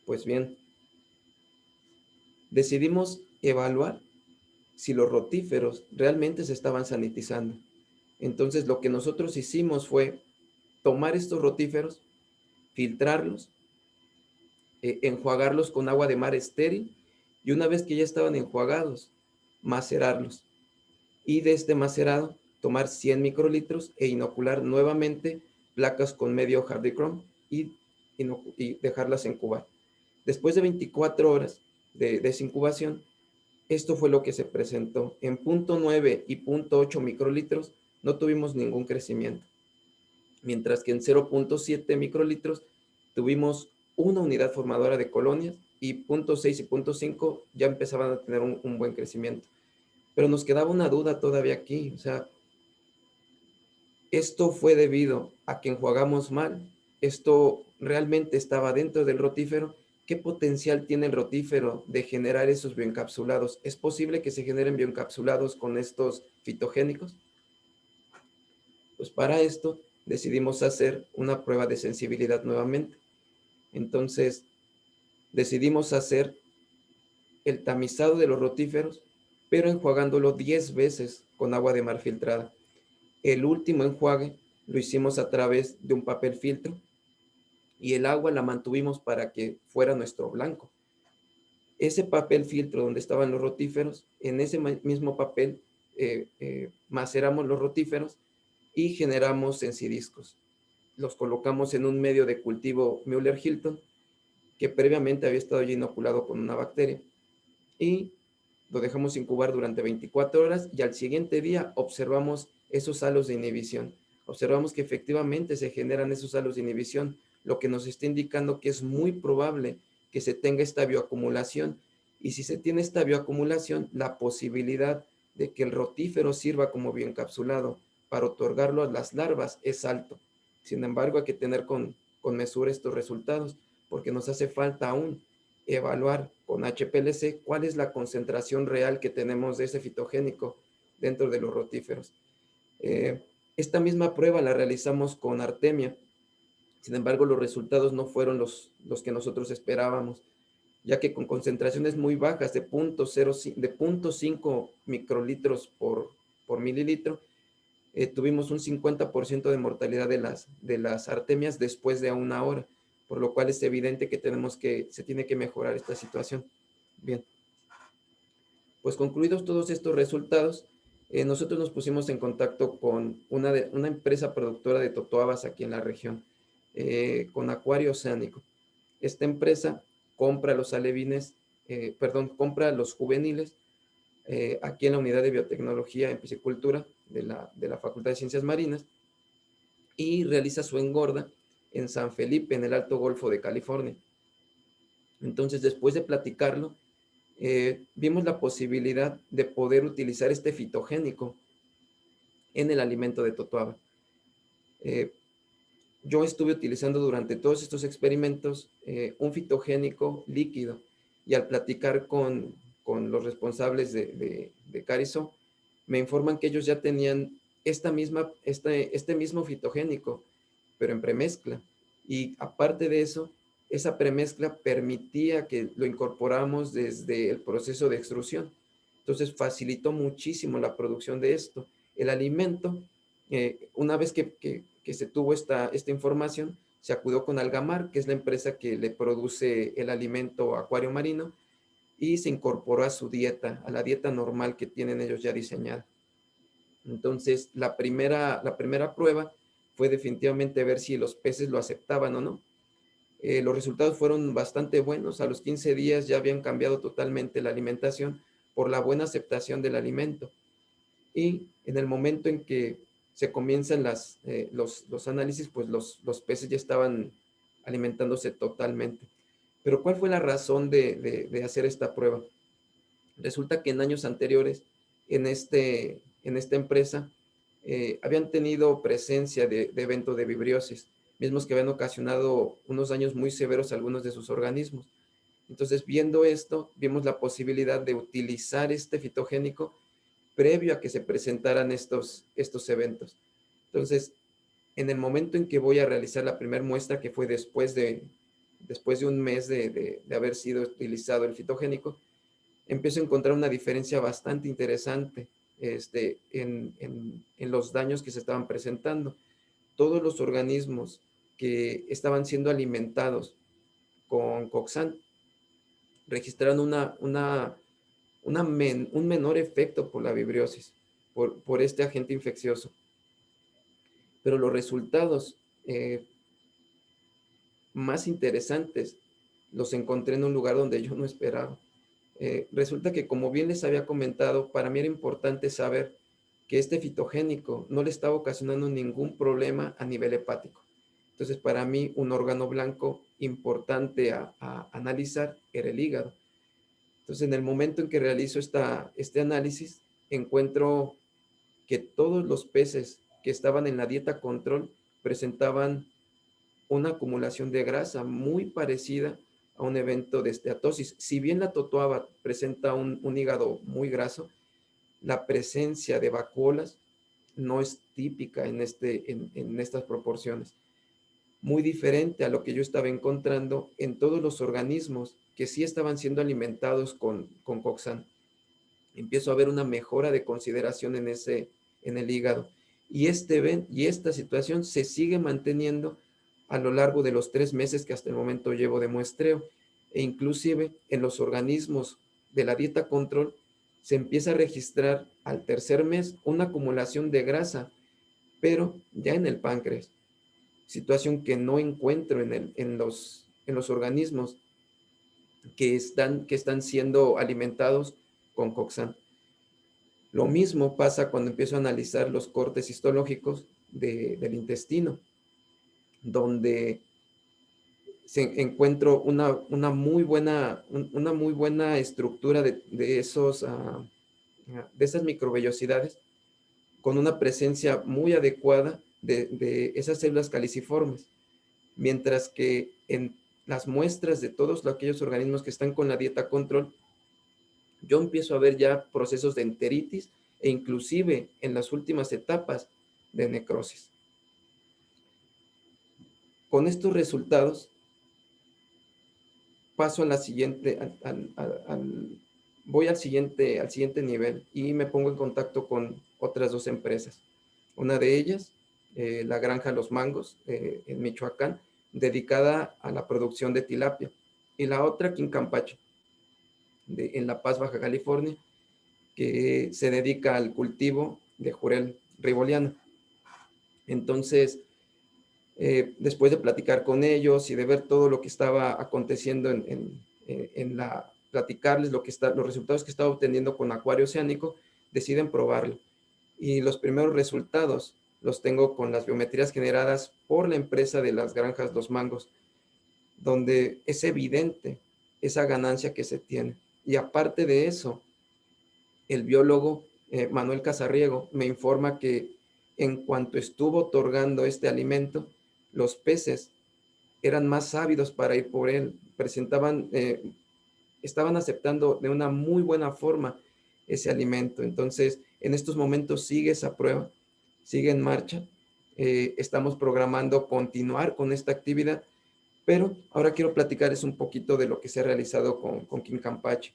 Pues bien, decidimos evaluar si los rotíferos realmente se estaban sanitizando. Entonces, lo que nosotros hicimos fue tomar estos rotíferos, filtrarlos, enjuagarlos con agua de mar estéril, y una vez que ya estaban enjuagados, macerarlos. Y de este macerado, tomar 100 microlitros e inocular nuevamente placas con medio Hardy-Chrome y dejarlas incubar. Después de 24 horas de esa incubación, esto fue lo que se presentó. En 0.9 y 0.8 microlitros no tuvimos ningún crecimiento, mientras que en 0.7 microlitros tuvimos una unidad formadora de colonias, y 0.6 y 0.5 ya empezaban a tener un buen crecimiento. Pero nos quedaba una duda todavía aquí. O sea, ¿esto fue debido a que enjuagamos mal? ¿Esto realmente estaba dentro del rotífero? ¿Qué potencial tiene el rotífero de generar esos bioencapsulados? ¿Es posible que se generen bioencapsulados con estos fitogénicos? Pues para esto decidimos hacer una prueba de sensibilidad nuevamente. Entonces, decidimos hacer el tamizado de los rotíferos, pero enjuagándolo 10 veces con agua de mar filtrada. El último enjuague lo hicimos a través de un papel filtro, y el agua la mantuvimos para que fuera nuestro blanco. Ese papel filtro donde estaban los rotíferos, en ese mismo papel maceramos los rotíferos y generamos sensidiscos. Los colocamos en un medio de cultivo Müller-Hilton, que previamente había estado ya inoculado con una bacteria, y lo dejamos incubar durante 24 horas, y al siguiente día observamos esos halos de inhibición. Observamos que efectivamente se generan esos halos de inhibición, lo que nos está indicando que es muy probable que se tenga esta bioacumulación. Y si se tiene esta bioacumulación, la posibilidad de que el rotífero sirva como bioencapsulado para otorgarlo a las larvas es alto. Sin embargo, hay que tener con mesura estos resultados, porque nos hace falta aún evaluar con HPLC cuál es la concentración real que tenemos de ese fitogénico dentro de los rotíferos. Esta misma prueba la realizamos con Artemia. Sin embargo, los resultados no fueron los que nosotros esperábamos, ya que con concentraciones muy bajas de 0.5 microlitros por mililitro, tuvimos un 50% de mortalidad de las artemias después de 1 hora, por lo cual es evidente que se tiene que mejorar esta situación. Bien, pues concluidos todos estos resultados, nosotros nos pusimos en contacto con una empresa productora de totoabas aquí en la región, con Acuario Oceánico. Esta empresa compra los alevines compra los juveniles aquí en la unidad de biotecnología en piscicultura de la Facultad de Ciencias Marinas y realiza su engorda en San Felipe, en el Alto Golfo de California. Entonces, después de platicarlo, vimos la posibilidad de poder utilizar este fitogénico en el alimento de Totoaba. Yo estuve utilizando durante todos estos experimentos un fitogénico líquido y al platicar con los responsables de Carizo, me informan que ellos ya tenían este mismo fitogénico, pero en premezcla. Y aparte de eso, esa premezcla permitía que lo incorporáramos desde el proceso de extrusión. Entonces facilitó muchísimo la producción de esto. El alimento, una vez que se tuvo esta información, se acudió con Algamar, que es la empresa que le produce el alimento acuario marino, y se incorporó a su dieta, a la dieta normal que tienen ellos ya diseñada. Entonces, la primera prueba fue definitivamente ver si los peces lo aceptaban o no. Los resultados fueron bastante buenos. A los 15 días ya habían cambiado totalmente la alimentación por la buena aceptación del alimento. Y en el momento en que se comienzan los análisis, pues los peces ya estaban alimentándose totalmente. Pero ¿cuál fue la razón de hacer esta prueba? Resulta que en años anteriores, en esta empresa, habían tenido presencia de eventos de vibriosis, mismos que habían ocasionado unos daños muy severos a algunos de sus organismos. Entonces, viendo esto, vimos la posibilidad de utilizar este fitogénico previo a que se presentaran estos eventos. Entonces, en el momento en que voy a realizar la primera muestra, que fue después de un mes de haber sido utilizado el fitogénico, empiezo a encontrar una diferencia bastante interesante en los daños que se estaban presentando. Todos los organismos que estaban siendo alimentados con Coxan registraron un menor efecto por la vibriosis, por este agente infeccioso. Pero los resultados más interesantes los encontré en un lugar donde yo no esperaba. Resulta que, como bien les había comentado, para mí era importante saber que este fitogénico no le estaba ocasionando ningún problema a nivel hepático. Entonces, para mí, un órgano blanco importante a analizar era el hígado. Entonces, en el momento en que realizo este análisis, encuentro que todos los peces que estaban en la dieta control presentaban una acumulación de grasa muy parecida a un evento de esteatosis. Si bien la totoaba presenta un hígado muy graso, la presencia de vacuolas no es típica en estas proporciones. Muy diferente a lo que yo estaba encontrando en todos los organismos que sí estaban siendo alimentados con Coxan. Empiezo a ver una mejora de consideración en el hígado. Y esta situación se sigue manteniendo a lo largo de los 3 meses que hasta el momento llevo de muestreo. E inclusive en los organismos de la dieta control se empieza a registrar al 3er mes una acumulación de grasa, pero ya en el páncreas. Situación que no encuentro en los organismos que están siendo alimentados con Coxan. Lo mismo pasa cuando empiezo a analizar los cortes histológicos del intestino, donde encuentro una muy buena estructura de esas microvellosidades, con una presencia muy adecuada de esas células caliciformes, mientras que en las muestras de todos aquellos organismos que están con la dieta control, yo empiezo a ver ya procesos de enteritis e inclusive en las últimas etapas de necrosis. Con estos resultados paso a la siguiente, voy al siguiente nivel y me pongo en contacto con otras 2 empresas. Una de ellas, la granja Los Mangos, en Michoacán, dedicada a la producción de tilapia. Y la otra aquí en Campeche, en La Paz, Baja California, que se dedica al cultivo de jurel riboliano. Entonces, después de platicar con ellos y de ver todo lo que estaba aconteciendo en la platicarles los resultados que estaba obteniendo con Acuario Oceánico, deciden probarlo. Y los primeros resultados los tengo con las biometrías generadas por la empresa de las granjas Los Mangos, donde es evidente esa ganancia que se tiene. Y aparte de eso, el biólogo Manuel Casarriego me informa que en cuanto estuvo otorgando este alimento, los peces eran más ávidos para ir por él, estaban aceptando de una muy buena forma ese alimento. Entonces, en estos momentos sigue esa prueba, sigue en marcha. Estamos programando continuar con esta actividad, pero ahora quiero platicarles un poquito de lo que se ha realizado con Quincampache.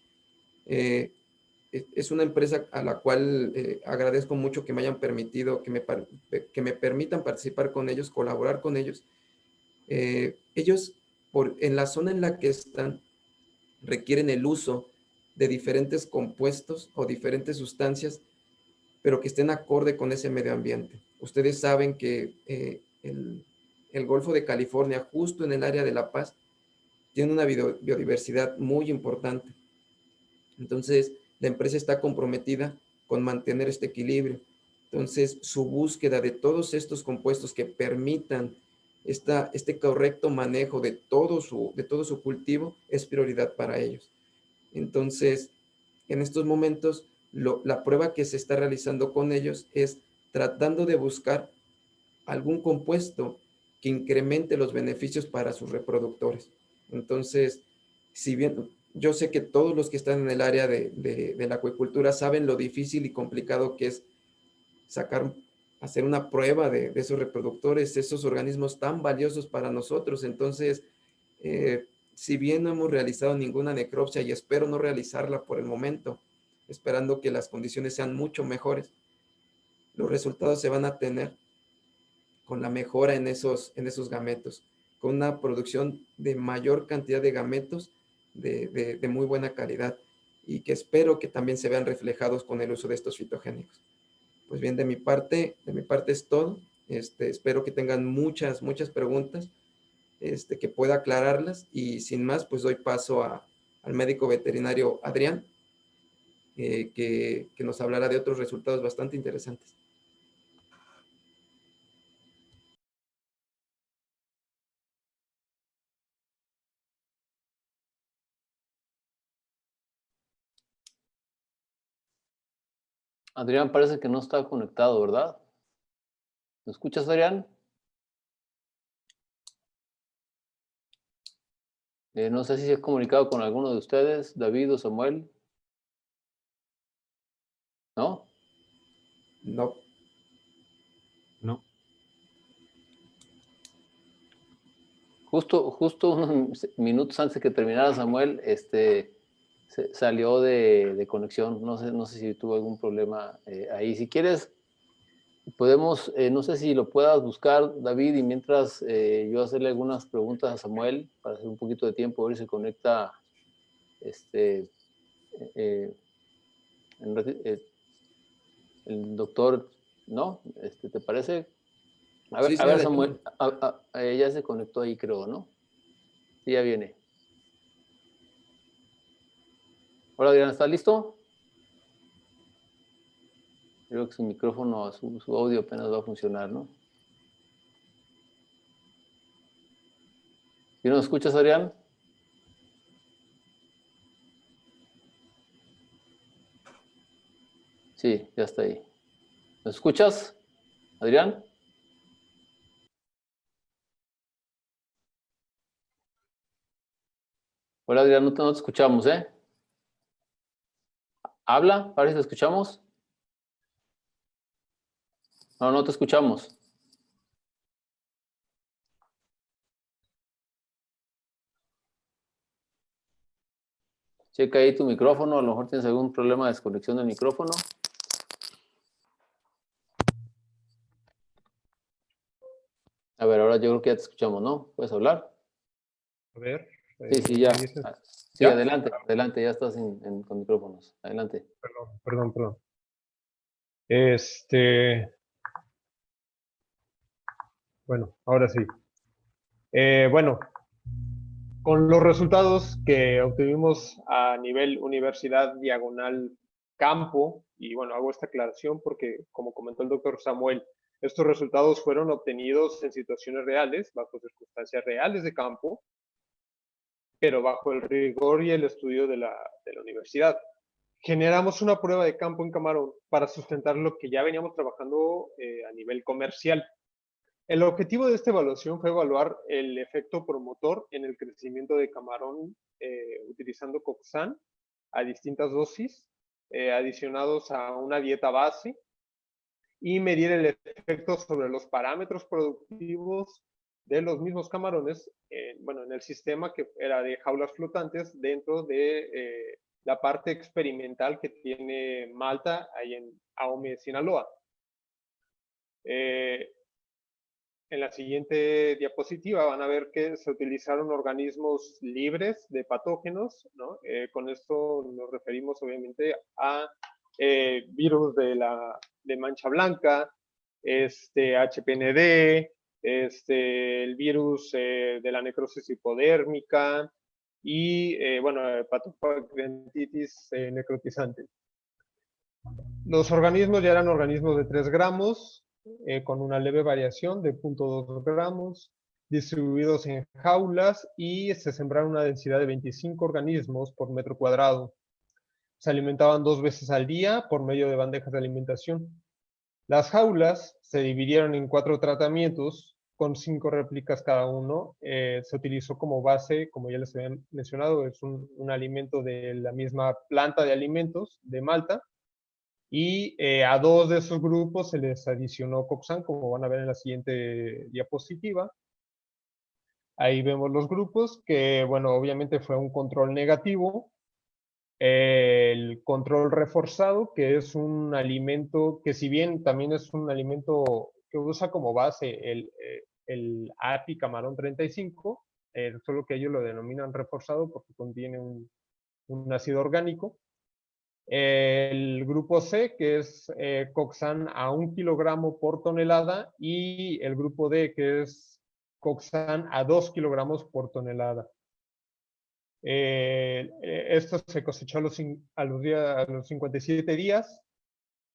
Es una empresa a la cual agradezco mucho que me hayan permitido, que me permitan participar con ellos, colaborar con ellos. Ellos, en la zona en la que están, requieren el uso de diferentes compuestos o diferentes sustancias, pero que estén acorde con ese medio ambiente. Ustedes saben que el Golfo de California, justo en el área de La Paz, tiene una biodiversidad muy importante. Entonces, la empresa está comprometida con mantener este equilibrio. Entonces, su búsqueda de todos estos compuestos que permitan este correcto manejo de todo su cultivo es prioridad para ellos. Entonces, en estos momentos, la prueba que se está realizando con ellos es tratando de buscar algún compuesto que incremente los beneficios para sus reproductores. Entonces, si bien yo sé que todos los que están en el área de la acuicultura saben lo difícil y complicado que es hacer una prueba de esos reproductores, esos organismos tan valiosos para nosotros. Entonces, si bien no hemos realizado ninguna necropsia y espero no realizarla por el momento, esperando que las condiciones sean mucho mejores, los resultados se van a tener con la mejora en esos gametos, con una producción de mayor cantidad de gametos de muy buena calidad y que espero que también se vean reflejados con el uso de estos fitogénicos. Pues bien, de mi parte es todo. Espero que tengan muchas preguntas, que pueda aclararlas y sin más, pues doy paso al médico veterinario Adrián, que nos hablará de otros resultados bastante interesantes. Adrián parece que no está conectado, ¿verdad? ¿Me escuchas, Adrián? No sé si se ha comunicado con alguno de ustedes, David o Samuel. ¿No? No. No. Justo unos minutos antes que terminara Samuel, salió de conexión. No sé si tuvo algún problema ahí. Si quieres, podemos, no sé si lo puedas buscar, David, y mientras yo hacerle algunas preguntas a Samuel para hacer un poquito de tiempo, a ver si se conecta el doctor, ¿no? ¿Te parece? A Sí, ver adelante. Samuel, ya se conectó ahí, creo, ¿no? Sí, ya viene. Hola, Adrián, ¿estás listo? Creo que su micrófono, su audio apenas va a funcionar, ¿no? ¿Sí nos escuchas, Adrián? Sí, ya está ahí. ¿Nos escuchas, Adrián? Hola, Adrián, no te escuchamos, ¿eh? ¿Habla? A ver si te escuchamos. No te escuchamos. Checa ahí tu micrófono, a lo mejor tienes algún problema de desconexión del micrófono. A ver, ahora yo creo que ya te escuchamos, ¿no? ¿Puedes hablar? A ver. Sí, ya. Sí, ¿Ya? adelante, ya estás con micrófonos. Adelante. Perdón. Bueno, ahora sí. Bueno, Con los resultados que obtuvimos a nivel universidad diagonal campo, y bueno, hago esta aclaración porque, como comentó el doctor Samuel, estos resultados fueron obtenidos en situaciones reales, bajo circunstancias reales de campo, pero bajo el rigor y el estudio de la universidad. Generamos una prueba de campo en camarón para sustentar lo que ya veníamos trabajando a nivel comercial. El objetivo de esta evaluación fue evaluar el efecto promotor en el crecimiento de camarón utilizando Coxan a distintas dosis, adicionados a una dieta base, y medir el efecto sobre los parámetros productivos de los mismos camarones, bueno, en el sistema que era de jaulas flotantes dentro de la parte experimental que tiene Malta, ahí en Ahome, Sinaloa. En la siguiente diapositiva van a ver que se utilizaron organismos libres de patógenos, ¿no? Con esto nos referimos obviamente a virus de mancha blanca, HPND, el virus de la necrosis hipodérmica y, bueno, patofagentitis necrotizante. Los organismos ya eran organismos de 3 gramos, con una leve variación de 0.2 gramos, distribuidos en jaulas, y se sembraron una densidad de 25 organismos por metro cuadrado. Se alimentaban 2 veces al día por medio de bandejas de alimentación. Las jaulas se dividieron en 4 tratamientos con 5 réplicas cada uno. Se utilizó como base, como ya les había mencionado, es un alimento de la misma planta de alimentos de Malta. Y a 2 de esos grupos se les adicionó Coxan, como van a ver en la siguiente diapositiva. Ahí vemos los grupos, que bueno, obviamente fue un control negativo. El control reforzado, que es un alimento que, si bien también es un alimento que usa como base el API camarón 35, solo que ellos lo denominan reforzado porque contiene un ácido orgánico. El grupo C, que es Coxan a 1 kilogramo por tonelada, y el grupo D, que es Coxan a 2 kilogramos por tonelada. Esto se cosechó a los 57 días.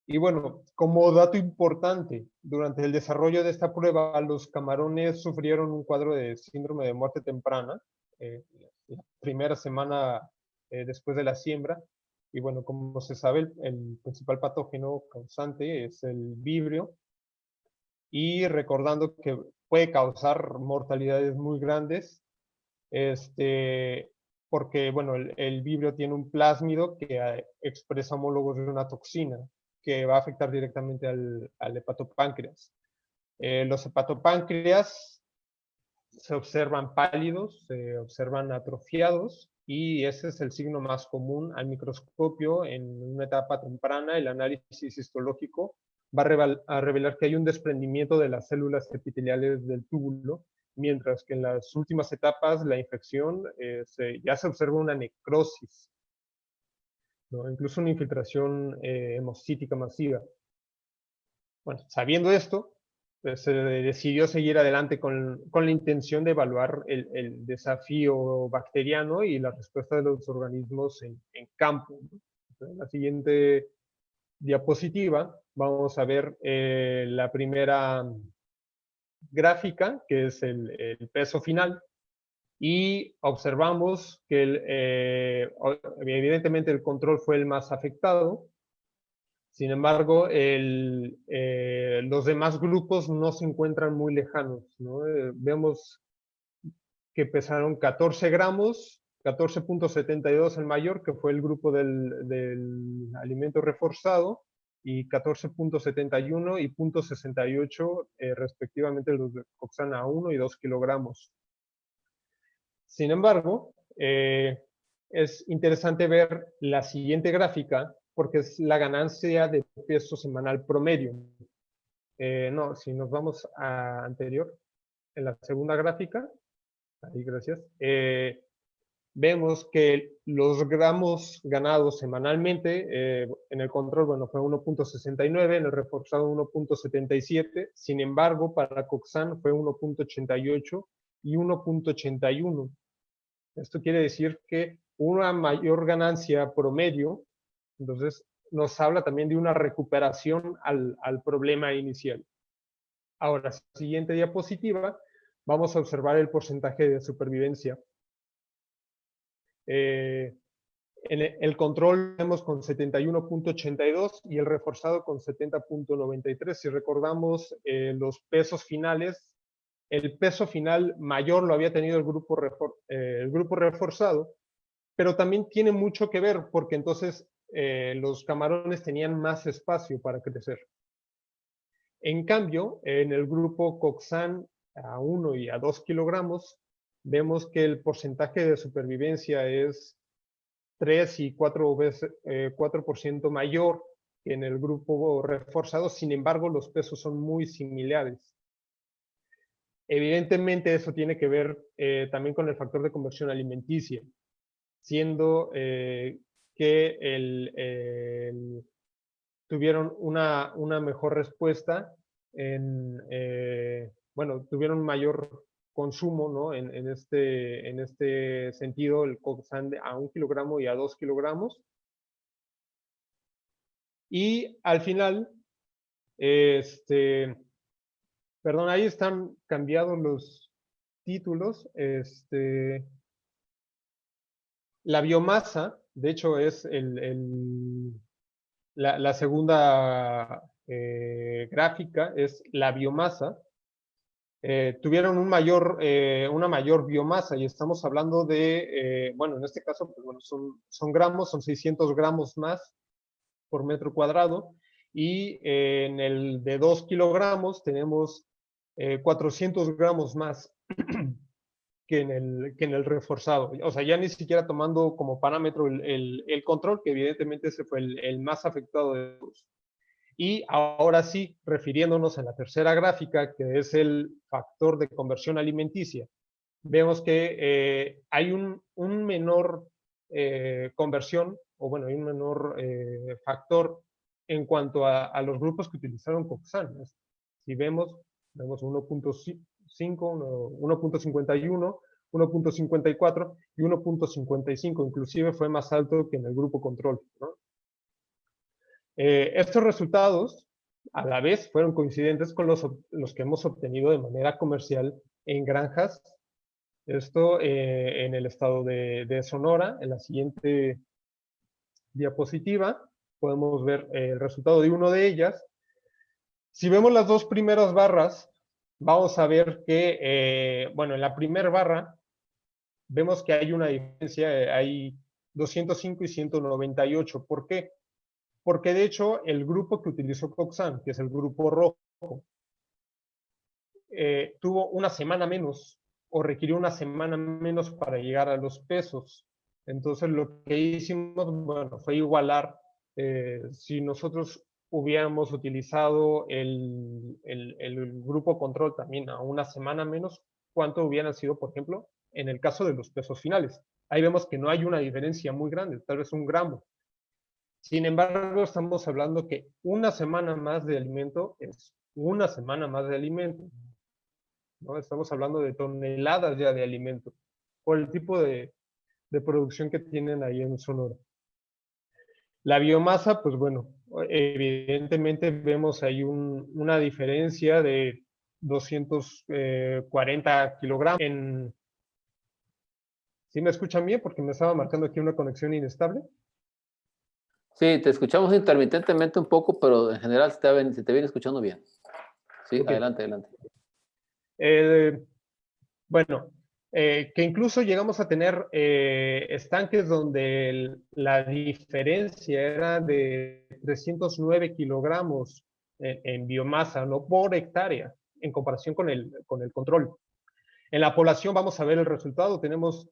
Y bueno, como dato importante, durante el desarrollo de esta prueba, los camarones sufrieron un cuadro de síndrome de muerte temprana, la primera semana después de la siembra. Y bueno, como se sabe, el principal patógeno causante es el vibrio. Y recordando que puede causar mortalidades muy grandes, porque bueno, el vibrio tiene un plásmido que expresa homólogos de una toxina que va a afectar directamente al hepatopáncreas. Los hepatopáncreas se observan pálidos, se observan atrofiados, y ese es el signo más común al microscopio. En una etapa temprana, el análisis histológico va a revelar que hay un desprendimiento de las células epiteliales del túbulo, mientras que en las últimas etapas la infección ya se observa una necrosis, ¿no? Incluso una infiltración hemocítica masiva. Bueno, sabiendo esto, pues, se decidió seguir adelante con la intención de evaluar el desafío bacteriano y la respuesta de los organismos en campo, ¿no? En la siguiente diapositiva vamos a ver la primera gráfica, que es el peso final, y observamos que evidentemente el control fue el más afectado. Sin embargo, los demás grupos no se encuentran muy lejanos, ¿no? Vemos que pesaron 14 gramos, 14.72 el mayor, que fue el grupo del alimento reforzado, y 14.71 y 0.68 respectivamente los de Coxan a 1 y 2 kilogramos. Sin embargo, es interesante ver la siguiente gráfica, porque es la ganancia de peso semanal promedio. No, si nos vamos a anterior, en la segunda gráfica, ahí gracias, vemos que los gramos ganados semanalmente en el control, bueno, fue 1.69, en el reforzado 1.77, sin embargo, para Coxan fue 1.88 y 1.81. Esto quiere decir que una mayor ganancia promedio, entonces nos habla también de una recuperación al problema inicial. Ahora, siguiente diapositiva, vamos a observar el porcentaje de supervivencia. En el control vemos con 71.82 y el reforzado con 70.93. Si recordamos los pesos finales, el peso final mayor lo había tenido el grupo reforzado, pero también tiene mucho que ver porque entonces los camarones tenían más espacio para crecer. En cambio, en el grupo Coxsahn a 1 y a 2 kilogramos, vemos que el porcentaje de supervivencia es 3 y 4% mayor que en el grupo reforzado. Sin embargo, los pesos son muy similares. Evidentemente, eso tiene que ver también con el factor de conversión alimenticia, siendo que tuvieron una mejor respuesta, bueno, tuvieron mayor consumo, ¿no? En este sentido, el Coxsahn a 1 kilogramo y a 2 kilogramos. Y al final, perdón, ahí están cambiados los títulos. La biomasa, de hecho, es la segunda gráfica, es la biomasa. Tuvieron una mayor biomasa y estamos hablando de, bueno, en este caso, pues, bueno, son gramos, son 600 gramos más por metro cuadrado, y en el de 2 kilogramos tenemos 400 gramos más que en el reforzado. O sea, ya ni siquiera tomando como parámetro el control, que evidentemente ese fue el más afectado de todos. Y ahora sí, refiriéndonos a la tercera gráfica, que es el factor de conversión alimenticia, vemos que hay un menor conversión, o bueno, hay un menor factor en cuanto a los grupos que utilizaron Coxsahn. Si vemos 1.5, 1.51, 1.54 y 1.55, inclusive fue más alto que en el grupo control, ¿no? Estos resultados, a la vez, fueron coincidentes con los que hemos obtenido de manera comercial en granjas. Esto en el estado de Sonora. En la siguiente diapositiva podemos ver el resultado de una de ellas. Si vemos las dos primeras barras, vamos a ver que, bueno, en la primera barra vemos que hay una diferencia, hay 205 y 198. ¿Por qué? Porque de hecho el grupo que utilizó Coxsahn, que es el grupo rojo, tuvo una semana menos o requirió una semana menos para llegar a los pesos. Entonces lo que hicimos, bueno, fue igualar. Si nosotros hubiéramos utilizado el grupo control también a una semana menos, ¿cuánto hubieran sido, por ejemplo, en el caso de los pesos finales? Ahí vemos que no hay una diferencia muy grande, tal vez 1 gramo. Sin embargo, estamos hablando que una semana más de alimento es una semana más de alimento, ¿no? Estamos hablando de toneladas ya de alimento por el tipo de producción que tienen ahí en Sonora. La biomasa, pues bueno, evidentemente vemos ahí una diferencia de 240 kilogramos. ¿Sí me escuchan bien? Porque me estaba marcando aquí una conexión inestable. Sí, te escuchamos intermitentemente un poco, pero en general se te viene escuchando bien. Sí, okay. Adelante, adelante. Bueno, que incluso llegamos a tener estanques donde la diferencia era de 309 kilogramos en biomasa, no por hectárea, en comparación con el control. En la población vamos a ver el resultado. Tenemos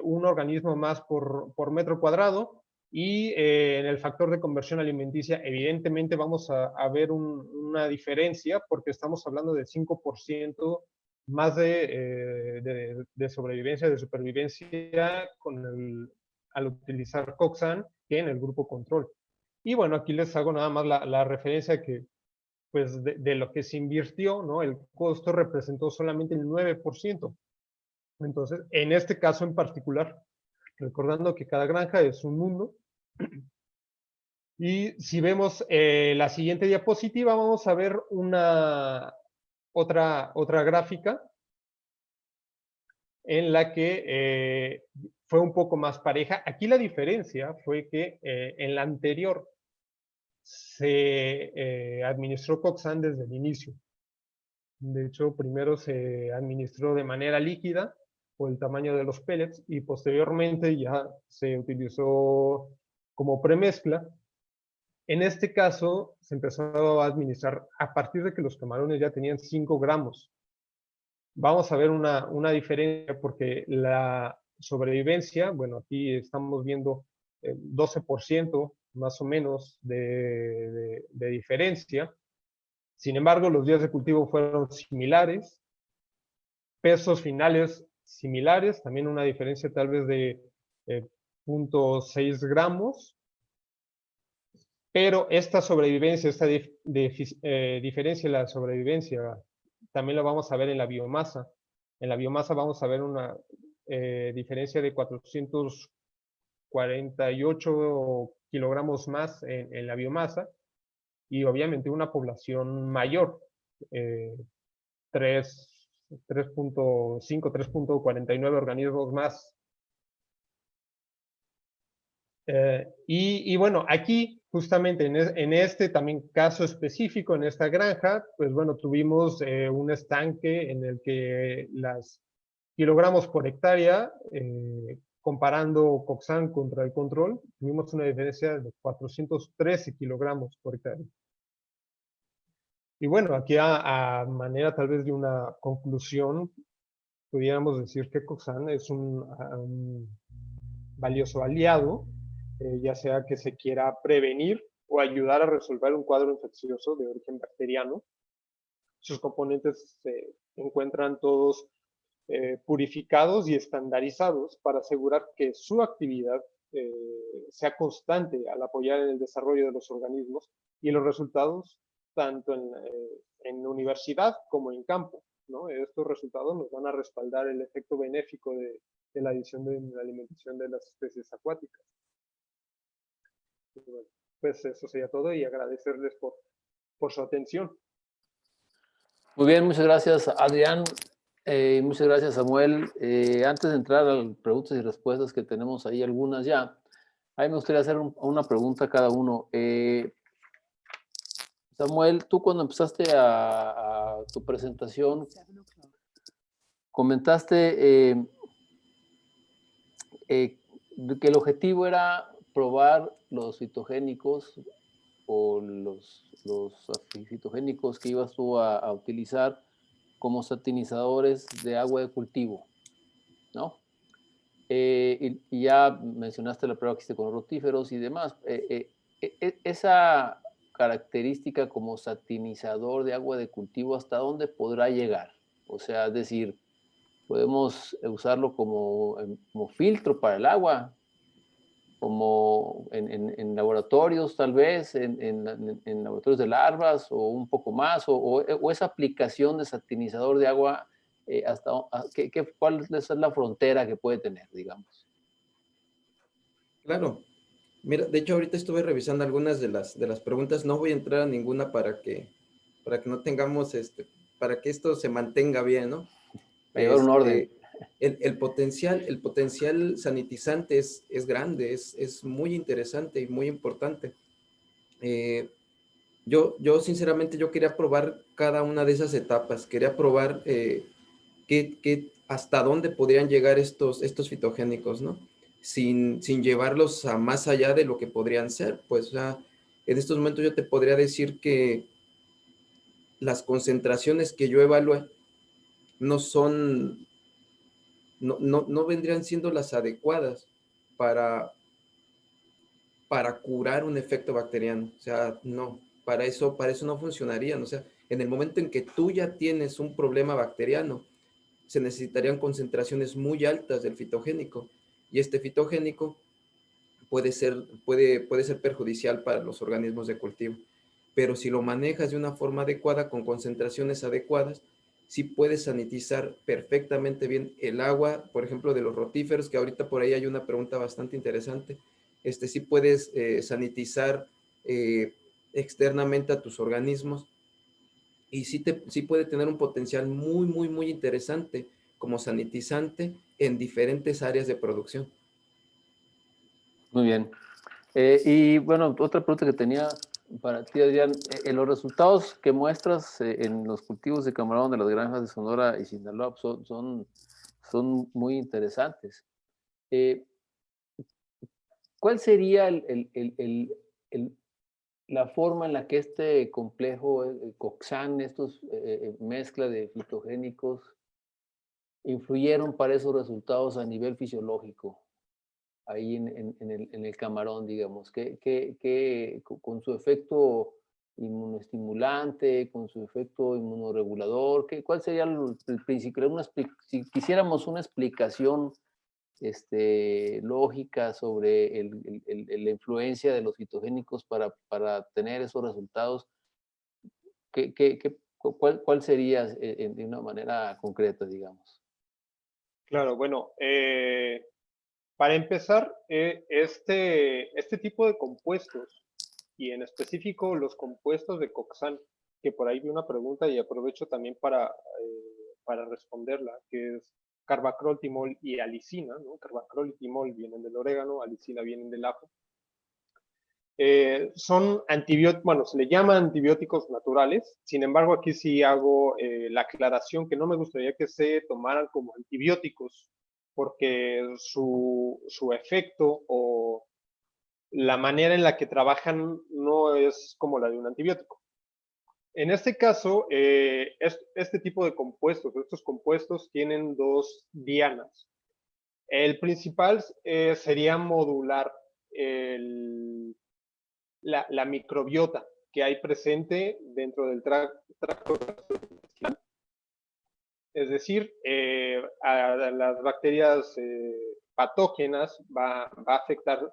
un organismo más por metro cuadrado. Y en el factor de conversión alimenticia, evidentemente vamos a ver una diferencia porque estamos hablando de 5% más de sobrevivencia, de supervivencia al utilizar Coxsahn que en el grupo control. Y bueno, aquí les hago nada más la referencia que pues de lo que se invirtió, ¿no? El costo representó solamente el 9%. Entonces, en este caso en particular, recordando que cada granja es un mundo, y si vemos la siguiente diapositiva, vamos a ver otra gráfica en la que fue un poco más pareja. Aquí la diferencia fue que en la anterior se administró Coxsana desde el inicio. De hecho, primero se administró de manera líquida por el tamaño de los pellets y posteriormente ya se utilizó como premezcla. En este caso, se empezó a administrar a partir de que los camarones ya tenían 5 gramos. Vamos a ver una diferencia porque la sobrevivencia, bueno, aquí estamos viendo 12% más o menos de diferencia. Sin embargo, los días de cultivo fueron similares, pesos finales similares, también una diferencia tal vez de 0.6 gramos, pero esta sobrevivencia, esta diferencia en la sobrevivencia, también lo vamos a ver en la biomasa. En la biomasa vamos a ver una diferencia de 448 kilogramos más en la biomasa, y obviamente una población mayor, 3.5, 3.49 organismos más. Y bueno, aquí justamente en este también caso específico, en esta granja, pues bueno, tuvimos un estanque en el que las kilogramos por hectárea, comparando Coxsana contra el control, tuvimos una diferencia de 413 kilogramos por hectárea. Y bueno, aquí a manera tal vez de una conclusión, pudiéramos decir que Coxsana es un valioso aliado, ya sea que se quiera prevenir o ayudar a resolver un cuadro infeccioso de origen bacteriano. Sus componentes se encuentran todos purificados y estandarizados para asegurar que su actividad sea constante al apoyar en el desarrollo de los organismos y los resultados tanto en universidad como en campo, ¿no? Estos resultados nos van a respaldar el efecto benéfico de la adición de la alimentación de las especies acuáticas. Bueno, pues eso sería todo y agradecerles por su atención. Muy bien, muchas gracias, Adrián. Muchas gracias, Samuel. Antes de entrar a las preguntas y respuestas, que tenemos ahí algunas ya, a mí me gustaría hacer una pregunta a cada uno. Samuel, tú cuando empezaste a tu presentación, comentaste que el objetivo era probar los fitogénicos o los fitogénicos que ibas tú a utilizar como satinizadores de agua de cultivo, ¿no? Y ya mencionaste la prueba que hiciste con los rotíferos y demás. Esa característica como satinizador de agua de cultivo, ¿hasta dónde podrá llegar? O sea, es decir, podemos usarlo como filtro para el agua, como en laboratorios tal vez, en laboratorios de larvas o un poco más, o esa aplicación de satinizador de agua, ¿cuál es la frontera que puede tener, digamos? Claro. Mira, de hecho ahorita estuve revisando algunas de las preguntas, no voy a entrar a ninguna para que no tengamos, para que esto se mantenga bien, ¿no? Para llevar un orden. El potencial sanitizante es grande, es muy interesante y muy importante. Yo sinceramente yo quería probar cada una de esas etapas, quería probar hasta dónde podrían llegar estos fitogénicos, ¿no? Sin llevarlos a más allá de lo que podrían ser. Pues, o sea, en estos momentos yo te podría decir que las concentraciones que yo evalué no vendrían siendo las adecuadas para curar un efecto bacteriano. O sea, no, para eso no funcionarían. O sea, en el momento en que tú ya tienes un problema bacteriano, se necesitarían concentraciones muy altas del fitogénico, y este fitogénico puede ser perjudicial para los organismos de cultivo. Pero si lo manejas de una forma adecuada, con concentraciones adecuadas, sí puede sanitizar perfectamente bien el agua, por ejemplo, de los rotíferos, que ahorita por ahí hay una pregunta bastante interesante. Sí puedes sanitizar externamente a tus organismos, y sí puede tener un potencial muy, muy, muy interesante como sanitizante en diferentes áreas de producción. Muy bien. Y bueno, otra pregunta que tenía para ti, Adrián, los resultados que muestras en los cultivos de camarón de las granjas de Sonora y Sinaloa son muy interesantes. ¿Cuál sería la forma en la que este complejo Coxan, estos mezcla de fitogénicos, influyeron para esos resultados a nivel fisiológico, ahí en el camarón, digamos? Con su efecto inmunoestimulante, con su efecto inmunoregulador, ¿cuál sería el principio? Si quisiéramos una explicación lógica sobre la influencia de los fitogénicos para tener esos resultados, ¿cuál sería de una manera concreta, digamos? Claro, bueno, para empezar, este tipo de compuestos, y en específico los compuestos de Coxan, que por ahí vi una pregunta y aprovecho también para responderla, que es carbacrol, timol y alicina, ¿no? Carbacrol y timol vienen del orégano, alicina vienen del ajo. Son antibióticos, bueno, se le llama antibióticos naturales, sin embargo aquí sí hago la aclaración que no me gustaría que se tomaran como antibióticos, porque su efecto o la manera en la que trabajan no es como la de un antibiótico. En este caso, este tipo de compuestos, estos compuestos tienen dos dianas. El principal sería modular la microbiota que hay presente dentro del tracto gastrointestinal. Es decir, a las bacterias patógenas va a afectar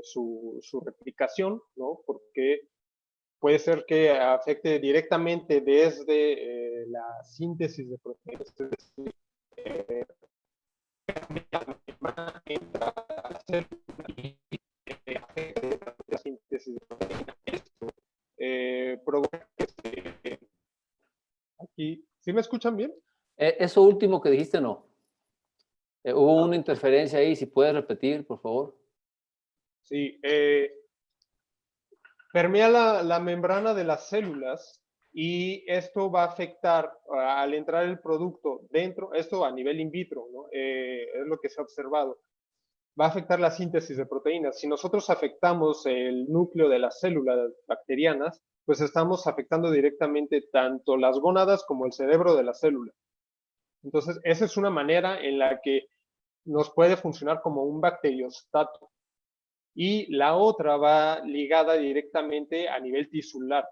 su replicación, ¿no? Porque puede ser que afecte directamente desde la síntesis de proteínas, es decir, entra a la célula y afecte la síntesis de proteínas. Esto provoca que aquí, ¿sí me escuchan bien? Eso último que dijiste, no. Hubo una interferencia ahí, si puedes repetir, por favor. Sí, permea la membrana de las células y esto va a afectar al entrar el producto dentro, esto a nivel in vitro, ¿no? Es lo que se ha observado, va a afectar la síntesis de proteínas. Si nosotros afectamos el núcleo de las células bacterianas, pues estamos afectando directamente tanto las gónadas como el cerebro de la célula. Entonces, esa es una manera en la que nos puede funcionar como un bacteriostato. Y la otra va ligada directamente a nivel tisular.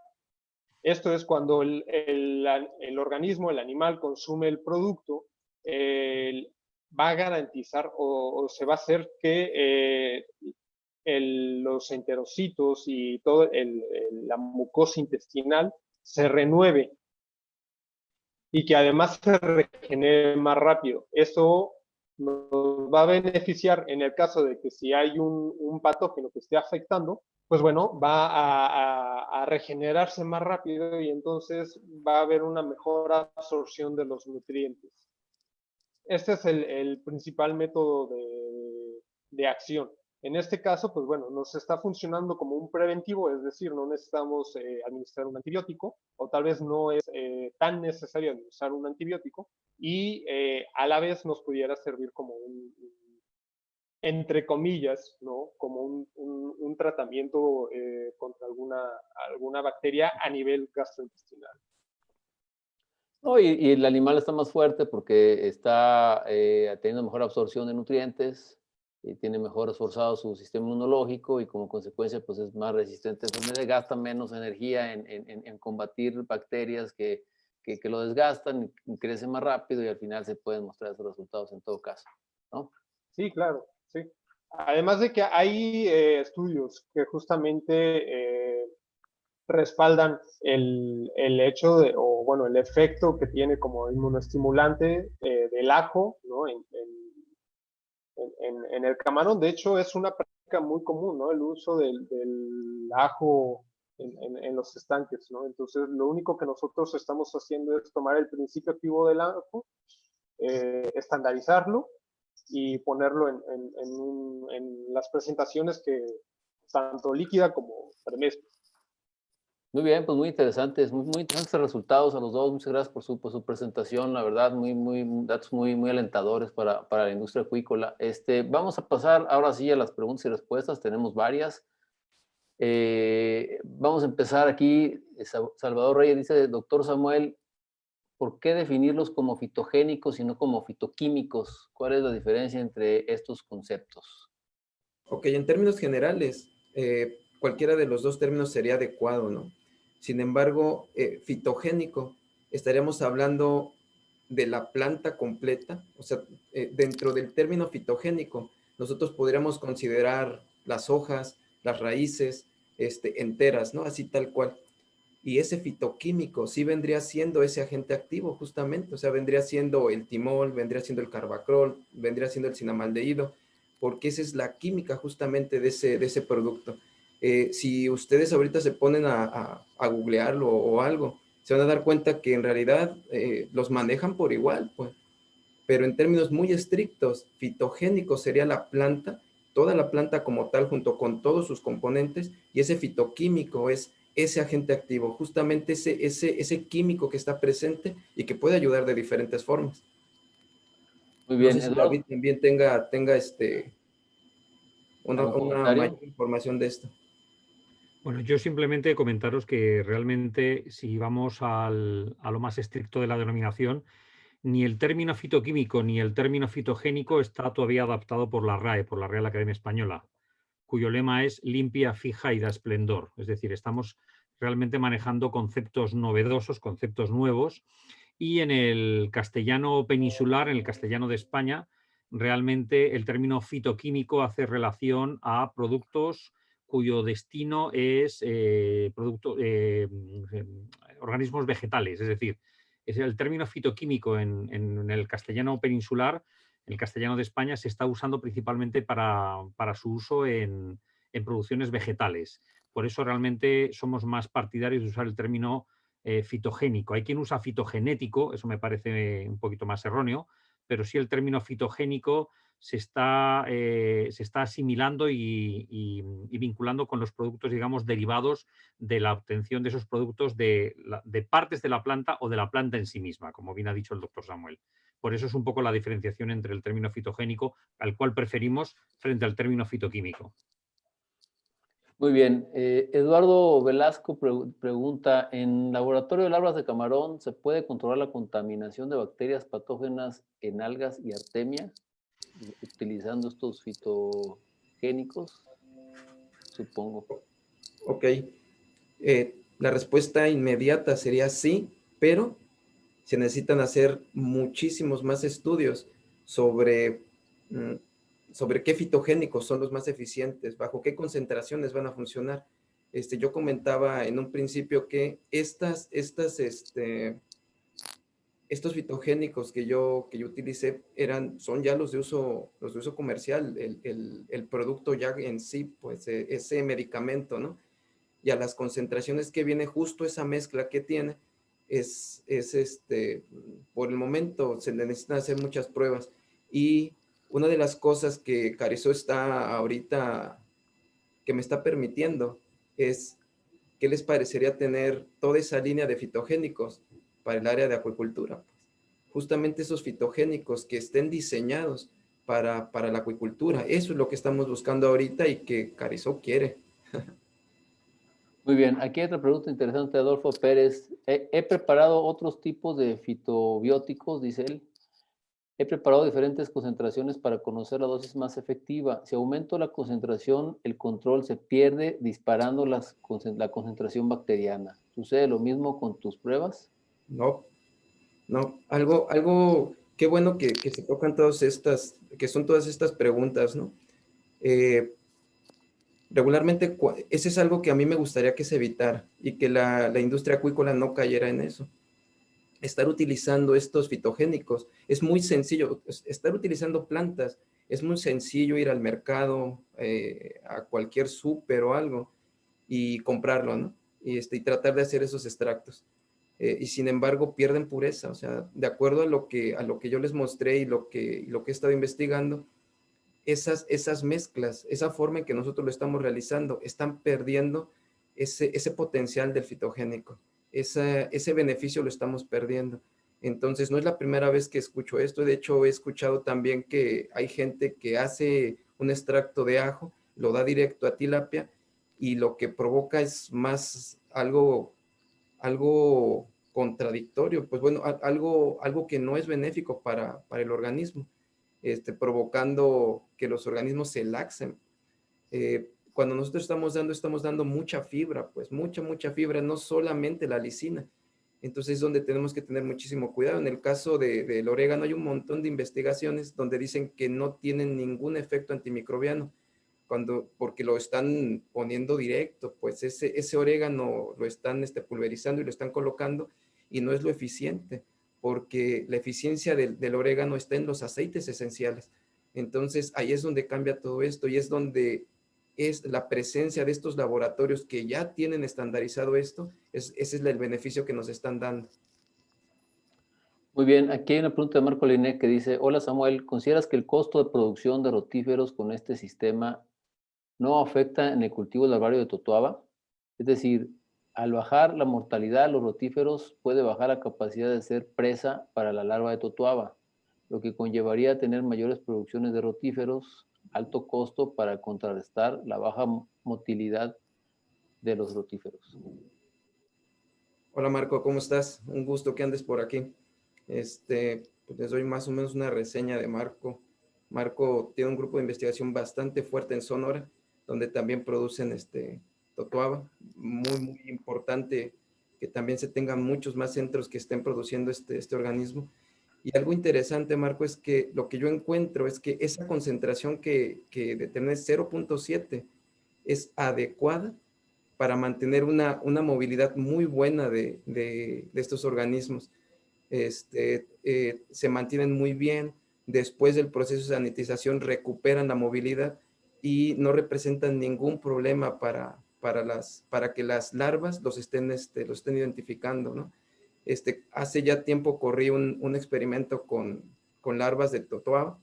Esto es cuando el organismo, el animal, consume el producto, va a garantizar o se va a hacer que los enterocitos y toda la mucosa intestinal se renueve y que además se regenere más rápido. Eso nos va a beneficiar en el caso de que si hay un patógeno que esté afectando, pues bueno, va a regenerarse más rápido y entonces va a haber una mejor absorción de los nutrientes. Este es el principal método de acción. En este caso, pues bueno, nos está funcionando como un preventivo, es decir, no necesitamos administrar un antibiótico, o tal vez no es tan necesario administrar un antibiótico, y a la vez nos pudiera servir como entre comillas, ¿no? Como un tratamiento contra alguna bacteria a nivel gastrointestinal. No, y el animal está más fuerte porque está teniendo mejor absorción de nutrientes, y tiene mejor esforzado su sistema inmunológico y como consecuencia pues es más resistente, entonces gasta menos energía en combatir bacterias que lo desgastan, y crece más rápido y al final se pueden mostrar esos resultados en todo caso, ¿no? Sí, claro, sí. Además de que hay estudios que justamente respaldan el hecho de, o bueno, el efecto que tiene como inmunoestimulante del ajo, ¿no? En el camarón. De hecho, es una práctica muy común, ¿no? El uso del ajo en los estanques, ¿no? Entonces, lo único que nosotros estamos haciendo es tomar el principio activo del ajo, estandarizarlo y ponerlo en las presentaciones que tanto líquida como premezcla. Muy bien, pues muy interesantes, muy interesantes resultados a los dos. Muchas gracias por su presentación, la verdad, datos muy alentadores para la industria acuícola. Vamos a pasar ahora sí a las preguntas y respuestas, tenemos varias. Vamos a empezar aquí. Salvador Reyes dice, doctor Samuel, ¿por qué definirlos como fitogénicos y no como fitoquímicos? ¿Cuál es la diferencia entre estos conceptos? Ok, en términos generales, cualquiera de los dos términos sería adecuado, ¿no? Sin embargo, fitogénico, estaríamos hablando de la planta completa, o sea, dentro del término fitogénico, nosotros podríamos considerar las hojas, las raíces, enteras, ¿no? Así tal cual. Y ese fitoquímico sí vendría siendo ese agente activo, justamente, o sea, vendría siendo el timol, vendría siendo el carbacrol, vendría siendo el cinamaldehído, porque esa es la química justamente de ese producto. Si ustedes ahorita se ponen a googlearlo o algo, se van a dar cuenta que en realidad los manejan por igual, pues. Pero en términos muy estrictos, fitogénico sería la planta, toda la planta como tal, junto con todos sus componentes, y ese fitoquímico es ese agente activo, justamente ese químico que está presente y que puede ayudar de diferentes formas. Muy No bien, sé si David también tenga una mayor información de esto. Bueno, yo simplemente comentaros que realmente si vamos a lo más estricto de la denominación, ni el término fitoquímico ni el término fitogénico está todavía adaptado por la RAE, por la Real Academia Española, cuyo lema es limpia, fija y da esplendor. Es decir, estamos realmente manejando conceptos novedosos, conceptos nuevos, y en el castellano peninsular, en el castellano de España, realmente el término fitoquímico hace relación a productos cuyo destino es organismos vegetales. Es decir, es el término fitoquímico en el castellano peninsular, en el castellano de España, se está usando principalmente para su uso en producciones vegetales. Por eso realmente somos más partidarios de usar el término fitogénico. Hay quien usa fitogenético, eso me parece un poquito más erróneo, pero sí el término fitogénico se está asimilando y vinculando con los productos, digamos, derivados de la obtención de esos productos de partes de la planta o de la planta en sí misma, como bien ha dicho el doctor Samuel. Por eso es un poco la diferenciación entre el término fitogénico, al cual preferimos, frente al término fitoquímico. Muy bien. Eduardo Velasco pregunta, ¿en laboratorio de larvas de camarón se puede controlar la contaminación de bacterias patógenas en algas y artemia utilizando estos fitogénicos? Supongo. Ok. La respuesta inmediata sería sí, pero se necesitan hacer muchísimos más estudios sobre qué fitogénicos son los más eficientes, bajo qué concentraciones van a funcionar. Yo comentaba en un principio que estos fitogénicos que yo utilicé son ya los de uso comercial, el producto ya en sí, pues ese medicamento, ¿no? Y a las concentraciones que viene, justo esa mezcla que tiene, por el momento se le necesitan hacer muchas pruebas. Y una de las cosas que Carrizo está ahorita, que me está permitiendo, es qué les parecería tener toda esa línea de fitogénicos para el área de acuicultura. Justamente esos fitogénicos que estén diseñados para la acuicultura. Eso es lo que estamos buscando ahorita y que Carrizo quiere. Muy bien, aquí hay otra pregunta interesante de Adolfo Pérez. He preparado otros tipos de fitobióticos, dice él. He preparado diferentes concentraciones para conocer la dosis más efectiva. Si aumento la concentración, el control se pierde disparando la concentración bacteriana. ¿Sucede lo mismo con tus pruebas? No, qué bueno que se tocan que son todas estas preguntas, ¿no? regularmente ese es algo que a mí me gustaría que se evitara y que la industria acuícola no cayera en eso. Estar utilizando estos fitogénicos es muy sencillo. Estar utilizando plantas es muy sencillo, ir al mercado, a cualquier súper o algo y comprarlo, ¿no? Y tratar de hacer esos extractos. Y sin embargo pierden pureza. O sea, de acuerdo a lo que yo les mostré y lo que he estado investigando, esas mezclas, esa forma en que nosotros lo estamos realizando, están perdiendo ese potencial del fitogénico. Ese beneficio lo estamos perdiendo. Entonces, no es la primera vez que escucho esto. De hecho, he escuchado también que hay gente que hace un extracto de ajo, lo da directo a tilapia y lo que provoca es más algo contradictorio, pues bueno, algo que no es benéfico para el organismo, provocando que los organismos se laxen. Cuando nosotros estamos dando mucha fibra, pues mucha fibra, no solamente la lisina. Entonces es donde tenemos que tener muchísimo cuidado. En el caso del orégano hay un montón de investigaciones donde dicen que no tienen ningún efecto antimicrobiano, porque lo están poniendo directo, pues ese orégano lo están pulverizando y lo están colocando y no es lo eficiente, porque la eficiencia del orégano está en los aceites esenciales. Entonces ahí es donde cambia todo esto y es donde es la presencia de estos laboratorios que ya tienen estandarizado esto, ese es el beneficio que nos están dando. Muy bien, aquí hay una pregunta de Marco Liné que dice: hola Samuel, ¿consideras que el costo de producción de rotíferos con este sistema no afecta en el cultivo larvario de totoaba? Es decir, al bajar la mortalidad, los rotíferos puede bajar la capacidad de ser presa para la larva de totoaba, lo que conllevaría a tener mayores producciones de rotíferos, alto costo para contrarrestar la baja motilidad de los rotíferos. Hola Marco, ¿cómo estás? Un gusto que andes por aquí. Pues les doy más o menos una reseña de Marco. Marco tiene un grupo de investigación bastante fuerte en Sonora, donde también producen totoaba, muy importante que también se tengan muchos más centros que estén produciendo este organismo. Y algo interesante, Marco, es que lo que yo encuentro es que esa concentración que determina 0.7 es adecuada para mantener una movilidad muy buena de estos organismos. Se mantienen muy bien, después del proceso de sanitización recuperan la movilidad y no representan ningún problema para que las larvas los estén identificando, ¿no? Hace ya tiempo corrí un experimento con larvas de totoaba,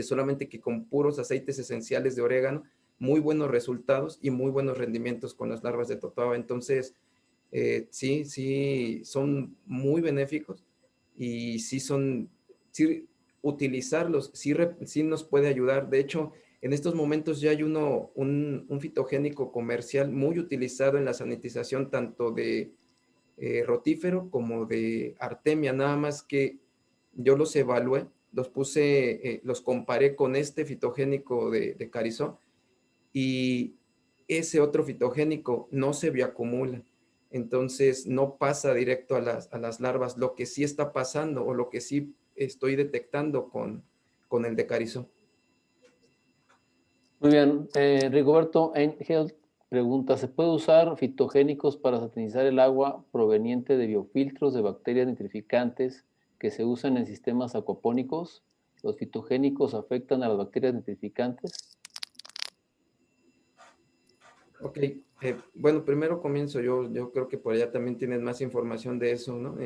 solamente que con puros aceites esenciales de orégano, muy buenos resultados y muy buenos rendimientos con las larvas de totoaba. Entonces, sí, son muy benéficos y sí utilizarlos, sí nos puede ayudar. De hecho, en estos momentos ya hay un fitogénico comercial muy utilizado en la sanitización tanto de rotífero como de artemia, nada más que yo los evalué, los comparé con este fitogénico de Carizó y ese otro fitogénico no se bioacumula, entonces no pasa directo a las larvas, lo que sí está pasando o lo que sí estoy detectando con el de Carizó. Muy bien, Rigoberto Engel pregunta: ¿se puede usar fitogénicos para salinizar el agua proveniente de biofiltros de bacterias nitrificantes que se usan en sistemas acuapónicos? ¿Los fitogénicos afectan a las bacterias nitrificantes? Ok, bueno, primero comienzo yo creo que por allá también tienes más información de eso, ¿no?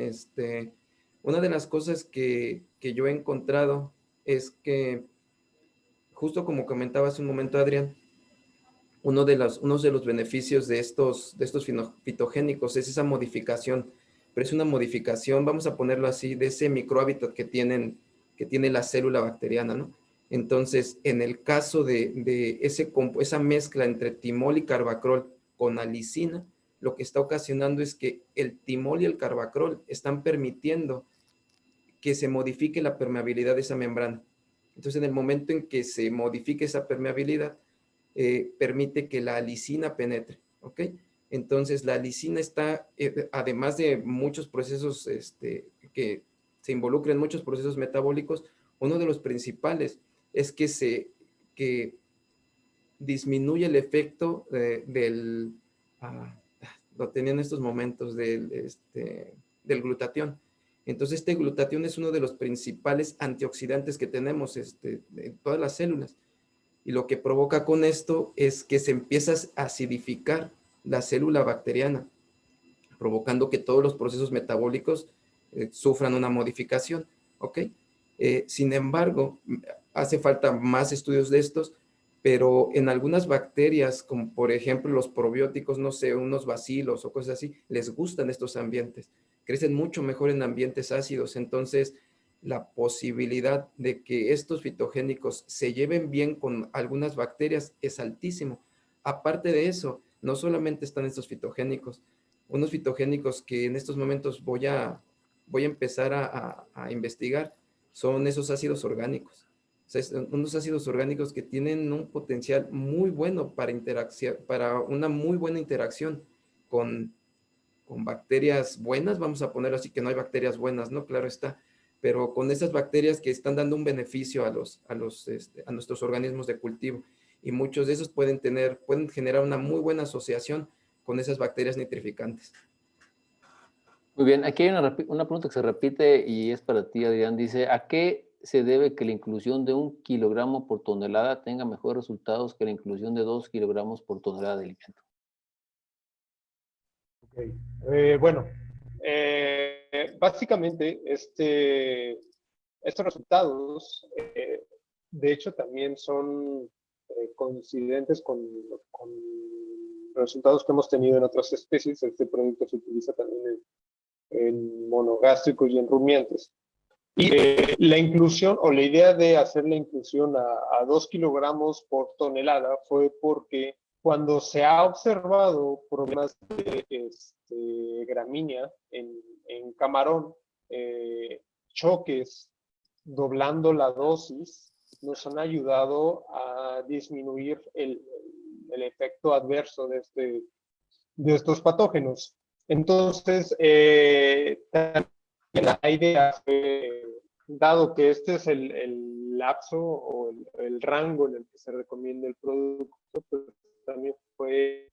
Una de las cosas que yo he encontrado es que, justo como comentaba hace un momento Adrián, uno de los beneficios de estos fitogénicos es esa modificación, pero es una modificación, vamos a ponerlo así, de ese microhábitat que tiene la célula bacteriana, ¿no? Entonces, en el caso de esa mezcla entre timol y carbacrol con alicina, lo que está ocasionando es que el timol y el carbacrol están permitiendo que se modifique la permeabilidad de esa membrana. Entonces, en el momento en que se modifique esa permeabilidad, permite que la alicina penetre, ¿ok? Entonces, la alicina está, además de muchos procesos que se involucran en muchos procesos metabólicos, uno de los principales es que disminuye el efecto lo tenía en estos momentos, del glutatión. Entonces, este glutatión es uno de los principales antioxidantes que tenemos en todas las células. Y lo que provoca con esto es que se empieza a acidificar la célula bacteriana, provocando que todos los procesos metabólicos sufran una modificación, ¿ok? Sin embargo, hace falta más estudios de estos, pero en algunas bacterias, como por ejemplo los probióticos, no sé, unos bacilos o cosas así, les gustan estos ambientes, crecen mucho mejor en ambientes ácidos. Entonces, la posibilidad de que estos fitogénicos se lleven bien con algunas bacterias es altísimo. Aparte de eso, no solamente están estos fitogénicos, unos fitogénicos que en estos momentos voy a empezar a investigar, son esos ácidos orgánicos. O sea, son unos ácidos orgánicos que tienen un potencial muy bueno para una muy buena interacción con bacterias buenas, vamos a poner así, que no hay bacterias buenas, ¿no? Claro está, pero con esas bacterias que están dando un beneficio a nuestros organismos de cultivo. Y muchos de esos pueden generar una muy buena asociación con esas bacterias nitrificantes. Muy bien, aquí hay una pregunta que se repite y es para ti, Adrián. Dice, ¿a qué se debe que la inclusión de 1 kilogramo por tonelada tenga mejores resultados que la inclusión de 2 kilogramos por tonelada de alimento? Okay. Bueno, básicamente estos resultados, de hecho, también son coincidentes con resultados que hemos tenido en otras especies. Este producto se utiliza también en monogástricos y en rumiantes. Y la inclusión o la idea de hacer la inclusión a 2 kilogramos por tonelada fue porque cuando se ha observado problemas de gramínea en camarón, choques doblando la dosis nos han ayudado a disminuir el efecto adverso de estos patógenos. Entonces, la idea fue, dado que este es el lapso o el rango en el que se recomienda el producto, pues también fue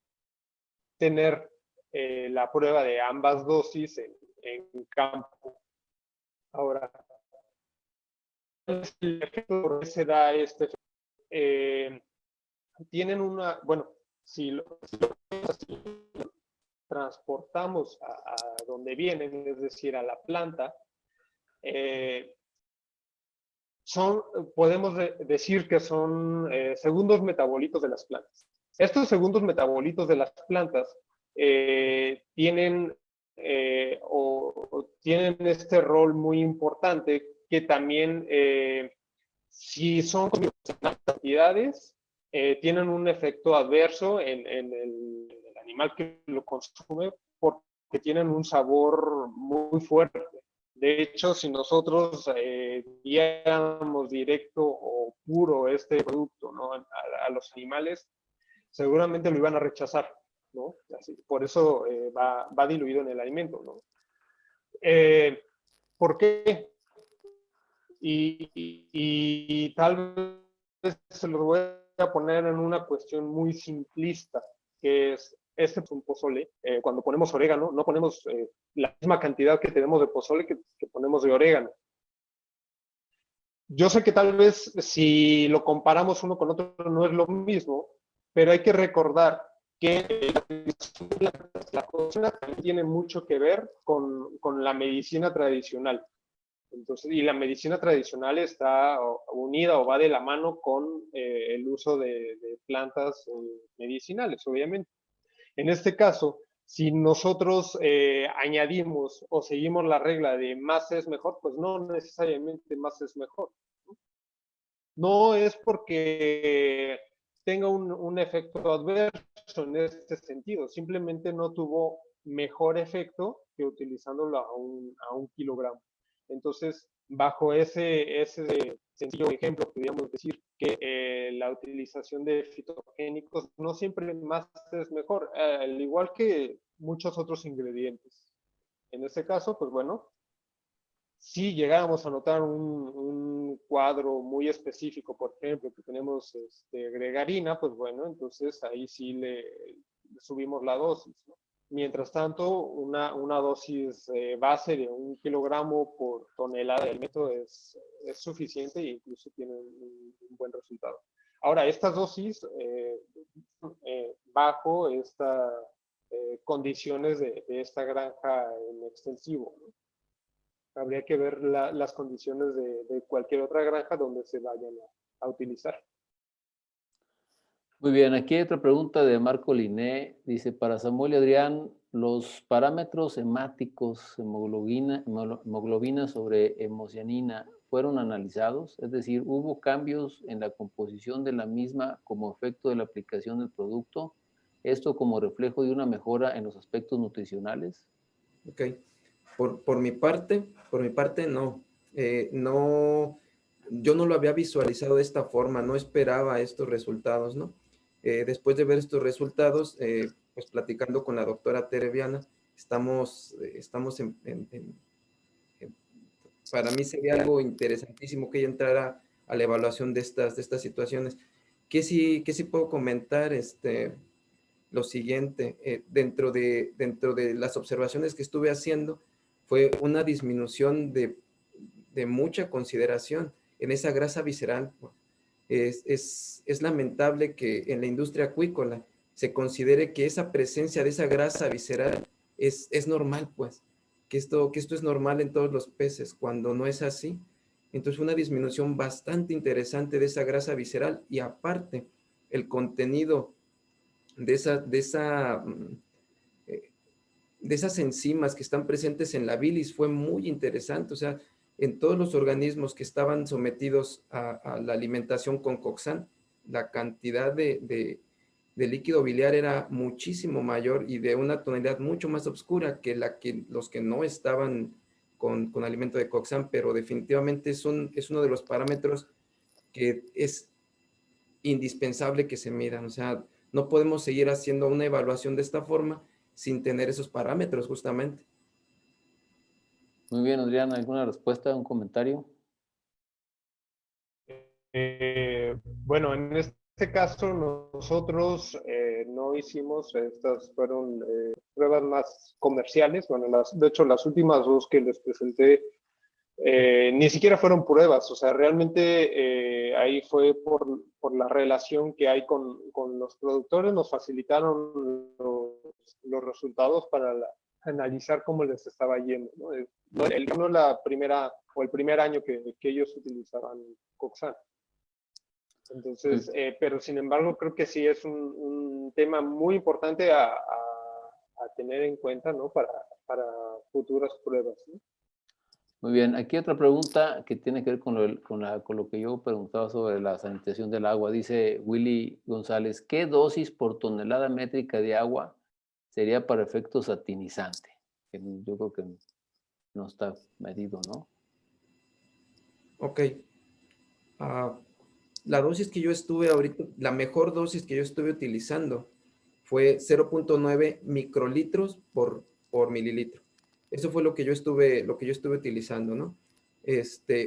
tener la prueba de ambas dosis en campo. Ahora, el efecto que se da tienen una, bueno, si lo transportamos a donde vienen, es decir, a la planta, podemos decir que son segundos metabolitos de las plantas. Estos segundos metabolitos de las plantas tienen este rol muy importante que también, si son en cantidades, tienen un efecto adverso en el animal que lo consume porque tienen un sabor muy fuerte. De hecho, si nosotros diéramos directo o puro este producto, ¿no?, a los animales, seguramente lo iban a rechazar, ¿no? Así, por eso va diluido en el alimento, ¿no? ¿Por qué? Y tal vez se lo voy a poner en una cuestión muy simplista, que es, este es un pozole. Cuando ponemos orégano, no ponemos la misma cantidad que tenemos de pozole que ponemos de orégano. Yo sé que tal vez si lo comparamos uno con otro no es lo mismo, pero hay que recordar que la cocina también tiene mucho que ver con la medicina tradicional. Entonces, y la medicina tradicional está unida o va de la mano con el uso de plantas medicinales, obviamente. En este caso, si nosotros añadimos o seguimos la regla de más es mejor, pues no necesariamente más es mejor. No es porque tenga un efecto adverso en este sentido, simplemente no tuvo mejor efecto que utilizándolo a un kilogramo. Entonces, bajo ese sencillo ejemplo, podríamos decir que la utilización de fitogénicos no siempre más es mejor, al igual que muchos otros ingredientes. En este caso, pues bueno, si llegáramos a notar un cuadro muy específico, por ejemplo, que tenemos gregarina, pues bueno, entonces ahí sí le subimos la dosis, ¿no? Mientras tanto, una dosis base de 1 kilogramo por tonelada de alimento es suficiente e incluso tiene un buen resultado. Ahora, estas dosis, bajo estas condiciones de esta granja en extensivo, ¿no? Habría que ver las condiciones de cualquier otra granja donde se vayan a utilizar. Muy bien, aquí hay otra pregunta de Marco Liné. Dice, para Samuel y Adrián, ¿los parámetros hemáticos, hemoglobina sobre hemocianina, fueron analizados? Es decir, ¿hubo cambios en la composición de la misma como efecto de la aplicación del producto? ¿Esto como reflejo de una mejora en los aspectos nutricionales? Ok. Por mi parte, no. No, yo no lo había visualizado de esta forma, no esperaba estos resultados, ¿no? Después de ver estos resultados, pues platicando con la doctora Tereviana, estamos para mí sería algo interesantísimo que ella entrara a la evaluación de estas situaciones. ¿Qué sí puedo comentar? Lo siguiente, dentro de las observaciones que estuve haciendo, fue una disminución de mucha consideración en esa grasa visceral. Es lamentable que en la industria acuícola se considere que esa presencia de esa grasa visceral es normal, pues, que esto es normal en todos los peces, cuando no es así. Entonces, una disminución bastante interesante de esa grasa visceral, y aparte, el contenido de esas enzimas que están presentes en la bilis fue muy interesante. O sea, en todos los organismos que estaban sometidos a la alimentación con Coxan, la cantidad de líquido biliar era muchísimo mayor y de una tonalidad mucho más oscura que los que no estaban con alimento de Coxan, pero definitivamente es uno de los parámetros que es indispensable que se midan. O sea, no podemos seguir haciendo una evaluación de esta forma sin tener esos parámetros, justamente. Muy bien, Adrián, ¿alguna respuesta, un comentario? Bueno, en este caso nosotros no hicimos, estas fueron pruebas más comerciales. Bueno, de hecho las últimas dos que les presenté ni siquiera fueron pruebas. O sea, realmente ahí fue por la relación que hay con los productores. Nos facilitaron los resultados para analizar cómo les estaba yendo, ¿no? No es la primera o el primer año que ellos utilizaban Coxan. Entonces, pero sin embargo, creo que sí es un tema muy importante a tener en cuenta, ¿no? Para futuras pruebas, ¿no? Muy bien, aquí otra pregunta que tiene que ver con lo que yo preguntaba sobre la sanitización del agua. Dice Willy González, ¿qué dosis por tonelada métrica de agua sería para efecto satinizante? Que yo creo que no está medido, ¿no? Ok. La dosis que yo estuve ahorita, la mejor dosis que yo estuve utilizando fue 0.9 microlitros por mililitro. Eso fue lo que yo estuve utilizando, ¿no?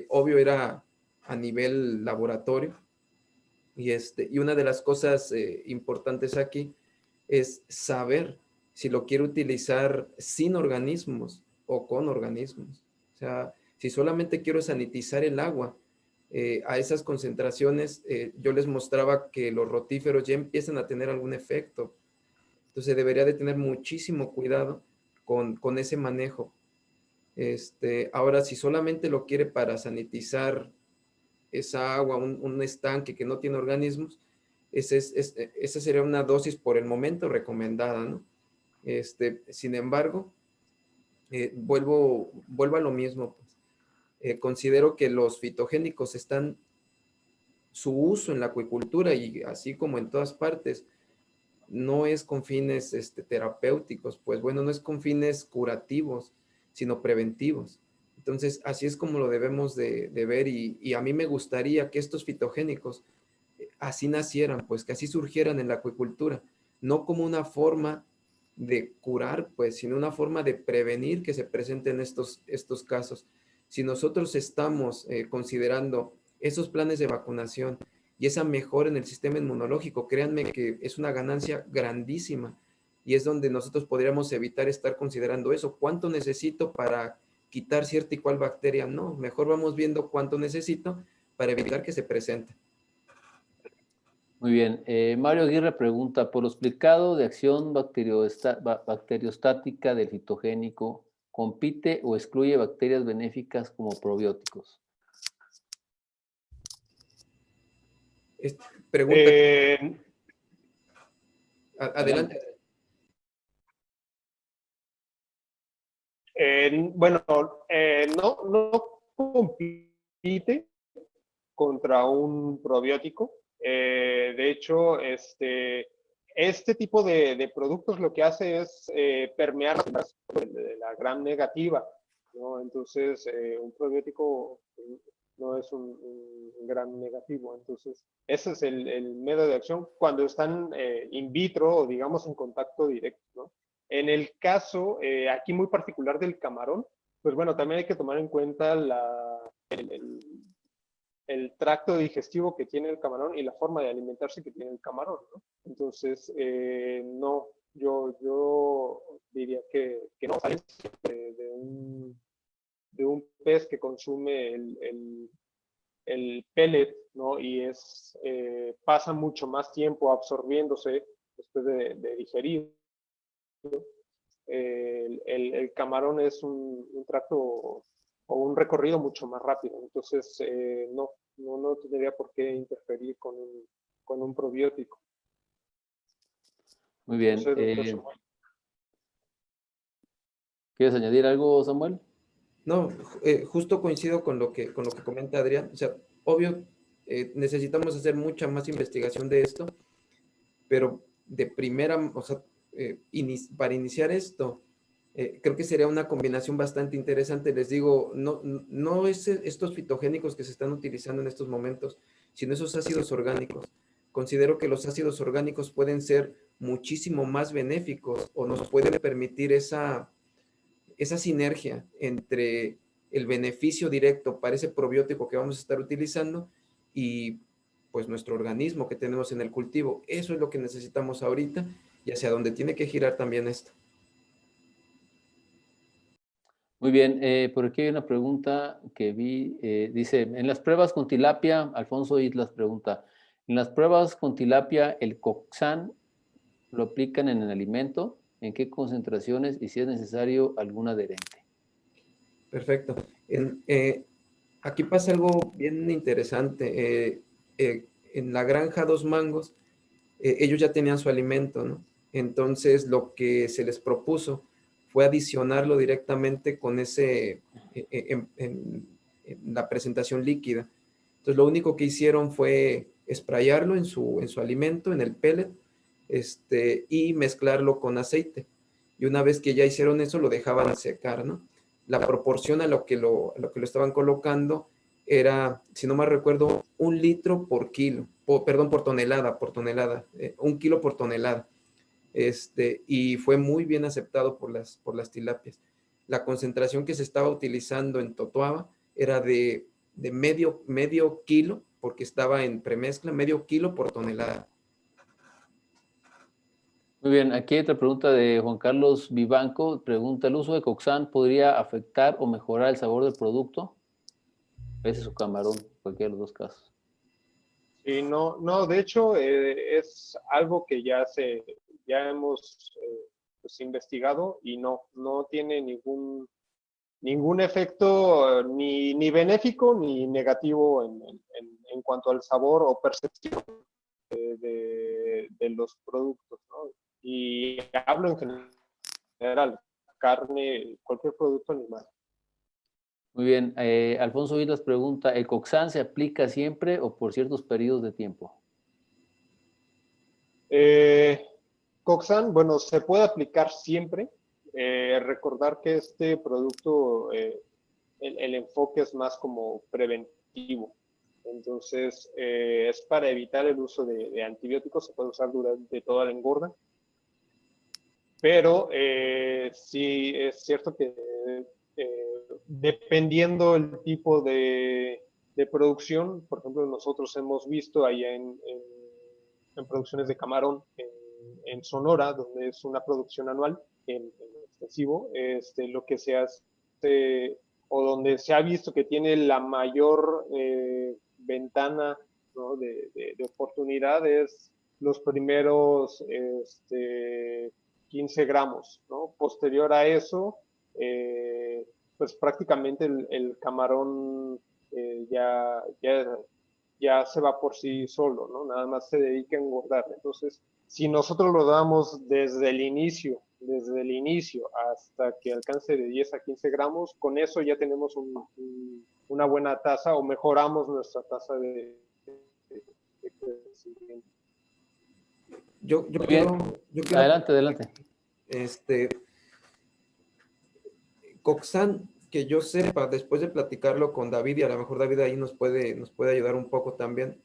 Obvio era a nivel laboratorio, y una de las cosas importantes aquí es saber si lo quiero utilizar sin organismos o con organismos. O sea, si solamente quiero sanitizar el agua, a esas concentraciones, yo les mostraba que los rotíferos ya empiezan a tener algún efecto. Entonces debería de tener muchísimo cuidado con ese manejo. Ahora, si solamente lo quiere para sanitizar esa agua, un estanque que no tiene organismos, esa sería una dosis por el momento recomendada, ¿no? Sin embargo, vuelvo a lo mismo. Considero que los fitogénicos su uso en la acuicultura, y así como en todas partes, no es con fines terapéuticos, pues bueno, no es con fines curativos, sino preventivos. Entonces, así es como lo debemos de ver, y a mí me gustaría que estos fitogénicos así nacieran, pues que así surgieran en la acuicultura, no como una forma de curar, pues, sino una forma de prevenir que se presenten estos casos. Si nosotros estamos considerando esos planes de vacunación y esa mejora en el sistema inmunológico, créanme que es una ganancia grandísima y es donde nosotros podríamos evitar estar considerando eso. ¿Cuánto necesito para quitar cierta y cual bacteria? No, mejor vamos viendo cuánto necesito para evitar que se presente. Muy bien. Mario Aguirre pregunta, por lo explicado de acción bacteriostática del fitogénico, ¿compite o excluye bacterias benéficas como probióticos? Pregunta. Adelante. Bueno, no compite contra un probiótico. De hecho, este tipo de productos lo que hace es permear la gram negativa, ¿no? Entonces, un probiótico no es un gram negativo. Entonces, ese es el medio de acción cuando están in vitro o, digamos, en contacto directo, ¿no? En el caso, aquí muy particular del camarón, pues bueno, también hay que tomar en cuenta el tracto digestivo que tiene el camarón y la forma de alimentarse que tiene el camarón, ¿no? Entonces, no, yo diría que no, de un pez que consume el pellet, ¿no? Y pasa mucho más tiempo absorbiéndose después de digerir. El camarón es un tracto o un recorrido mucho más rápido. Entonces, no tendría por qué interferir con un probiótico. Muy bien. No sé, doctor Samuel. ¿Quieres añadir algo, Samuel? No, justo coincido con lo que comenta Adrián. O sea, obvio, necesitamos hacer mucha más investigación de esto, pero de primera, o sea, para iniciar esto, creo que sería una combinación bastante interesante. Les digo, no es estos fitogénicos que se están utilizando en estos momentos, sino esos ácidos orgánicos. Considero que los ácidos orgánicos pueden ser muchísimo más benéficos o nos pueden permitir esa sinergia entre el beneficio directo para ese probiótico que vamos a estar utilizando y pues nuestro organismo que tenemos en el cultivo. Eso es lo que necesitamos ahorita y hacia donde tiene que girar también esto. Muy bien, por aquí hay una pregunta que vi, dice, en las pruebas con tilapia, Alfonso Islas pregunta, en las pruebas con tilapia, ¿el Coxan lo aplican en el alimento? ¿En qué concentraciones y si es necesario algún adherente? Perfecto. Aquí pasa algo bien interesante. En la granja Dos Mangos, ellos ya tenían su alimento, ¿no? Entonces lo que se les propuso fue adicionarlo directamente con en la presentación líquida. Entonces lo único que hicieron fue sprayarlo en su alimento, en el pellet, y mezclarlo con aceite. Y una vez que ya hicieron eso, lo dejaban secar, ¿no? La proporción a lo que lo estaban colocando era, si no mal recuerdo, 1 litro por kilo, perdón, por tonelada, 1 kilo por tonelada. Y fue muy bien aceptado por las tilapias. La concentración que se estaba utilizando en Totoaba era de medio kilo, porque estaba en premezcla, medio kilo por tonelada. Muy bien, aquí hay otra pregunta de Juan Carlos Vivanco. Pregunta, ¿el uso de Coxan podría afectar o mejorar el sabor del producto? Ese es su camarón, cualquiera de los dos casos. Sí, no, de hecho es algo que ya hemos pues, investigado y no tiene ningún efecto ni benéfico ni negativo en cuanto al sabor o percepción de los productos, ¿no? Y hablo en general, carne, cualquier producto animal. Muy bien, Alfonso Islas pregunta, ¿el Coxan se aplica siempre o por ciertos periodos de tiempo? Coxan, bueno, se puede aplicar siempre. Recordar que este producto, el enfoque es más como preventivo. Entonces, es para evitar el uso de antibióticos, se puede usar durante toda la engorda. Pero sí es cierto que dependiendo el tipo de producción, por ejemplo, nosotros hemos visto allá en producciones de camarón en Sonora, donde es una producción anual en extensivo, lo que se hace o donde se ha visto que tiene la mayor ventana, ¿no?, de oportunidades los primeros 15 gramos, ¿no? Posterior a eso, pues prácticamente el camarón ya se va por sí solo, ¿no? Nada más se dedica a engordar. Entonces, si nosotros lo damos desde el inicio hasta que alcance de 10 a 15 gramos, con eso ya tenemos una buena tasa o mejoramos nuestra tasa de crecimiento. Yo Muy quiero, bien. yo quiero, Adelante. Coxan, que yo sepa, después de platicarlo con David, y a lo mejor David ahí nos puede ayudar un poco también,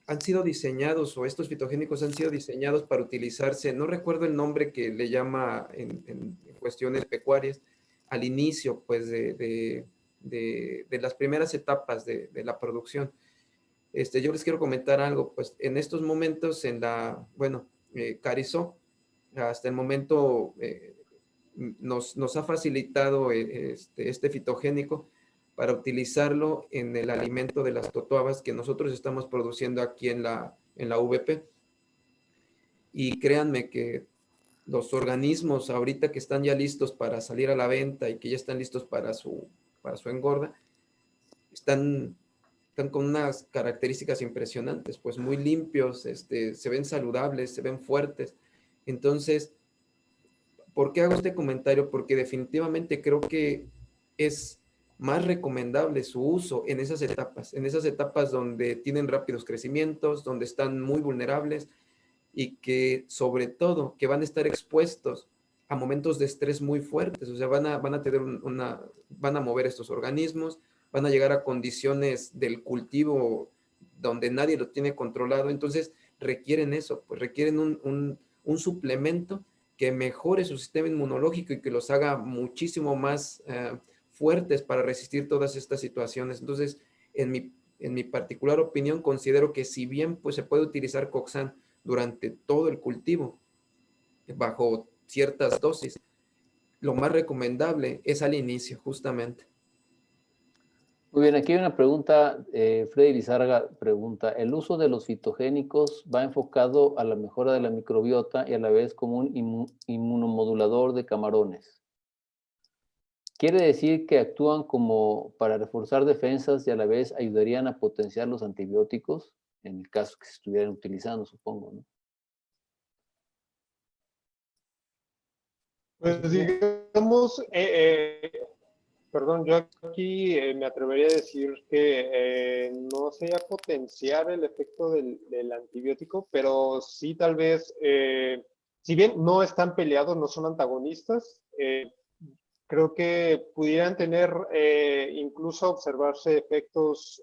han sido diseñados, o estos fitogénicos han sido diseñados para utilizarse, no recuerdo el nombre que le llama en cuestiones pecuarias, al inicio, pues, de las primeras etapas de la producción. Yo les quiero comentar algo, pues, en estos momentos Carrizo, hasta el momento, nos ha facilitado este fitogénico para utilizarlo en el alimento de las totoabas que nosotros estamos produciendo aquí en la VP. Y créanme que los organismos ahorita que están ya listos para salir a la venta y que ya están listos para su engorda, están con unas características impresionantes, pues muy limpios, se ven saludables, se ven fuertes. Entonces, ¿por qué hago este comentario? Porque definitivamente creo que es más recomendable su uso en esas etapas donde tienen rápidos crecimientos, donde están muy vulnerables y que sobre todo que van a estar expuestos a momentos de estrés muy fuertes, o sea, van a tener van a mover estos organismos, van a llegar a condiciones del cultivo donde nadie lo tiene controlado, entonces requieren eso, pues requieren un suplemento que mejore su sistema inmunológico y que los haga muchísimo más fuertes para resistir todas estas situaciones. Entonces, en mi particular opinión, considero que si bien pues, se puede utilizar Coxan durante todo el cultivo, bajo ciertas dosis, lo más recomendable es al inicio, justamente. Muy bien, aquí hay una pregunta, Freddy Lizárraga pregunta, ¿el uso de los fitogénicos va enfocado a la mejora de la microbiota y a la vez como un inmunomodulador de camarones? ¿Quiere decir que actúan como para reforzar defensas y a la vez ayudarían a potenciar los antibióticos? En el caso que se estuvieran utilizando, supongo, ¿no? Pues digamos, perdón, yo aquí me atrevería a decir que no sería potenciar el efecto del antibiótico, pero sí tal vez, si bien no están peleados, no son antagonistas, creo que pudieran tener, incluso observarse efectos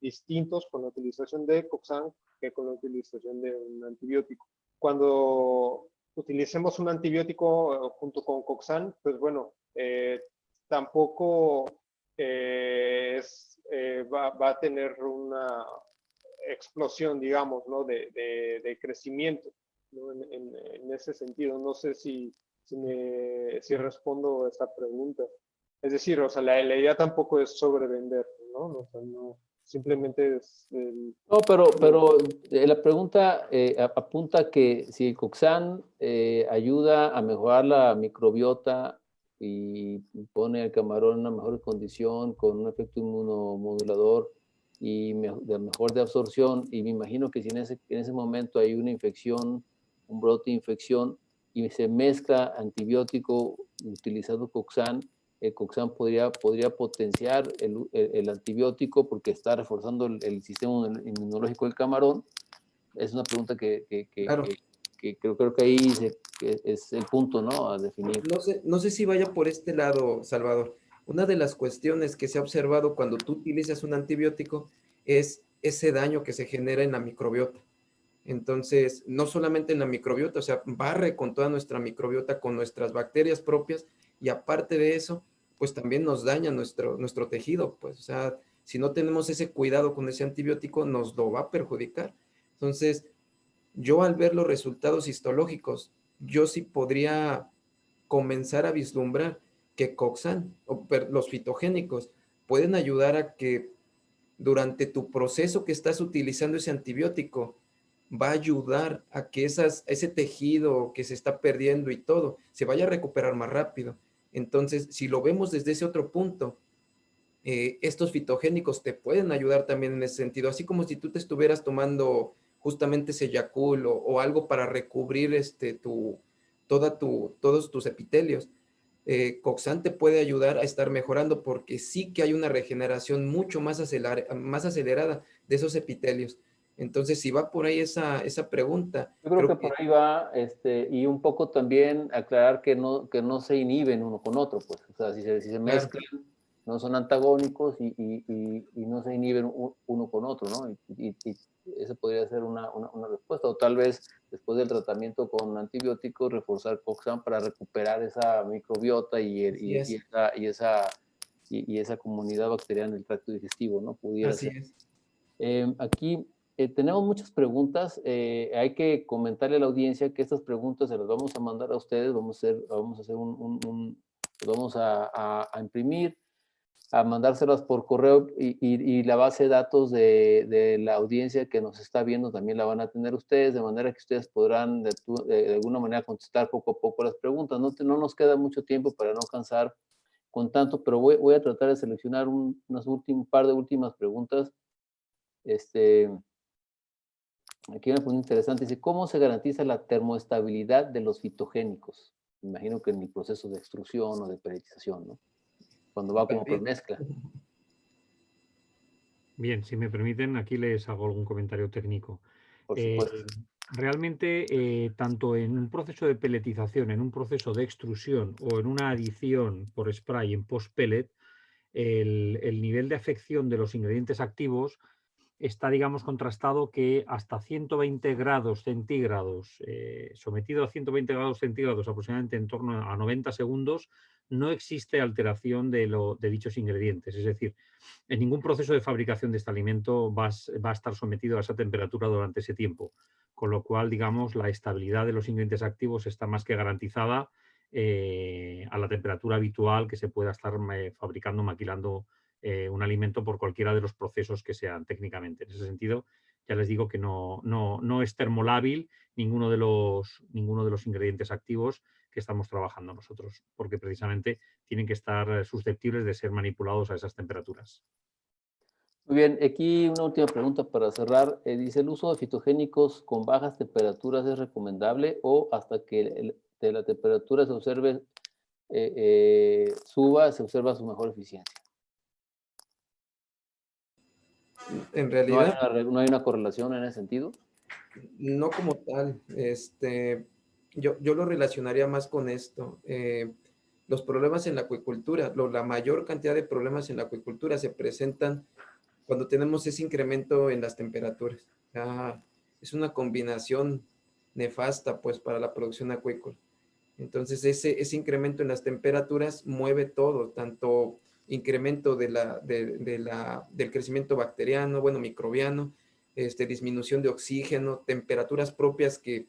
distintos con la utilización de Coxan que con la utilización de un antibiótico. Cuando utilicemos un antibiótico junto con Coxan, pues bueno, tampoco va a tener una explosión, digamos, ¿no? de crecimiento, ¿no? En ese sentido. No sé si respondo a esta pregunta. Es decir, o sea, la idea tampoco es sobrevender, ¿no? O sea, no, simplemente es... No, pero la pregunta apunta que si el Coxan ayuda a mejorar la microbiota y pone al camarón en una mejor condición, con un efecto inmunomodulador y de mejor de absorción, y me imagino que si en ese momento hay una infección, un brote de infección, y se mezcla antibiótico utilizando Coxan, el Coxan podría potenciar el antibiótico porque está reforzando el sistema inmunológico del camarón. Es una pregunta que Claro. creo que ahí es el punto, ¿no?, a definir. No sé si vaya por este lado, Salvador. Una de las cuestiones que se ha observado cuando tú utilizas un antibiótico es ese daño que se genera en la microbiota. Entonces, no solamente en la microbiota, o sea, barre con toda nuestra microbiota, con nuestras bacterias propias, y aparte de eso, pues también nos daña nuestro tejido, pues, o sea, si no tenemos ese cuidado con ese antibiótico, nos lo va a perjudicar. Entonces, yo al ver los resultados histológicos, yo sí podría comenzar a vislumbrar que Coxan, los fitogénicos, pueden ayudar a que durante tu proceso que estás utilizando ese antibiótico, va a ayudar a que ese tejido que se está perdiendo y todo, se vaya a recuperar más rápido. Entonces, si lo vemos desde ese otro punto, estos fitogénicos te pueden ayudar también en ese sentido, así como si tú te estuvieras tomando justamente ese Yakult o algo para recubrir todos tus epitelios. Coxan te puede ayudar a estar mejorando porque sí que hay una regeneración mucho más acelerada de esos epitelios. Entonces, si va por ahí esa pregunta. Yo creo que por ahí va, y un poco también aclarar que no se inhiben uno con otro, pues, o sea, si se mezclan, no son antagónicos y no se inhiben uno con otro, ¿no? Y esa podría ser una respuesta, o tal vez después del tratamiento con antibióticos reforzar Coxan para recuperar esa microbiota y esa comunidad bacteriana del tracto digestivo, ¿no? Pudiera Así ser. Es. Aquí tenemos muchas preguntas. Hay que comentarle a la audiencia que estas preguntas se las vamos a mandar a ustedes. Vamos a imprimir, a mandárselas por correo y la base de datos de la audiencia que nos está viendo también la van a tener ustedes, de manera que ustedes podrán de alguna manera contestar poco a poco las preguntas. No nos queda mucho tiempo para no cansar con tanto, pero voy a tratar de seleccionar un par de últimas preguntas. Aquí una pregunta interesante, dice, ¿cómo se garantiza la termoestabilidad de los fitogénicos? Me imagino que en el proceso de extrusión o de peletización, ¿no? Cuando va como por mezcla. Bien, si me permiten, aquí les hago algún comentario técnico. Por supuesto. Realmente, tanto en un proceso de peletización, en un proceso de extrusión o en una adición por spray en post-pellet, el nivel de afección de los ingredientes activos está, digamos, contrastado que hasta 120 grados centígrados, sometido a 120 grados centígrados aproximadamente en torno a 90 segundos, no existe alteración de dichos ingredientes. Es decir, en ningún proceso de fabricación de este alimento va a estar sometido a esa temperatura durante ese tiempo. Con lo cual, digamos, la estabilidad de los ingredientes activos está más que garantizada a la temperatura habitual que se pueda estar fabricando, maquilando un alimento por cualquiera de los procesos que sean técnicamente. En ese sentido, ya les digo que no es termolábil ninguno de los ingredientes activos que estamos trabajando nosotros, porque precisamente tienen que estar susceptibles de ser manipulados a esas temperaturas. Muy bien, aquí una última pregunta para cerrar. Dice, ¿el uso de fitogénicos con bajas temperaturas es recomendable o hasta que la temperatura se observa su mejor eficiencia? En realidad, ¿No hay una correlación en ese sentido? no como tal. Yo lo relacionaría más con esto. Los problemas en la acuicultura, la mayor cantidad de problemas en la acuicultura se presentan cuando tenemos ese incremento en las temperaturas. Es una combinación nefasta, pues, para la producción acuícola. Entonces, ese incremento en las temperaturas mueve todo, tanto incremento del crecimiento bacteriano, bueno, microbiano, disminución de oxígeno, temperaturas propias que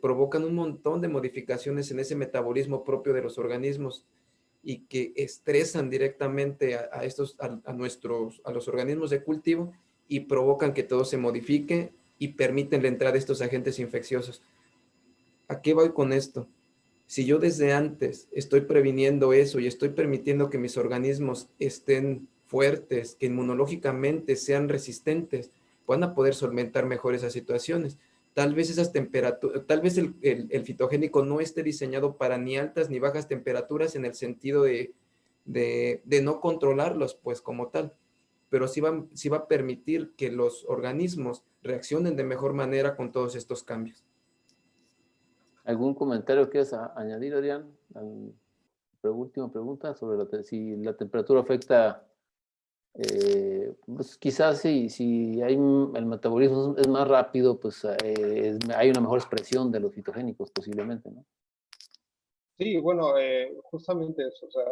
provocan un montón de modificaciones en ese metabolismo propio de los organismos y que estresan directamente a los organismos de cultivo y provocan que todo se modifique y permiten la entrada de estos agentes infecciosos. ¿A qué voy con esto? Si yo desde antes estoy previniendo eso y estoy permitiendo que mis organismos estén fuertes, que inmunológicamente sean resistentes, van a poder solventar mejor esas situaciones. Tal vez esas temperaturas, tal vez el fitogénico no esté diseñado para ni altas ni bajas temperaturas en el sentido de no controlarlos, pues como tal, pero sí va a permitir que los organismos reaccionen de mejor manera con todos estos cambios. ¿Algún comentario quieres añadir, Adrián? Última pregunta sobre si la temperatura afecta, pues quizás si el metabolismo es más rápido, pues hay una mejor expresión de los fitogénicos posiblemente, ¿no? Sí, bueno, justamente eso, o sea,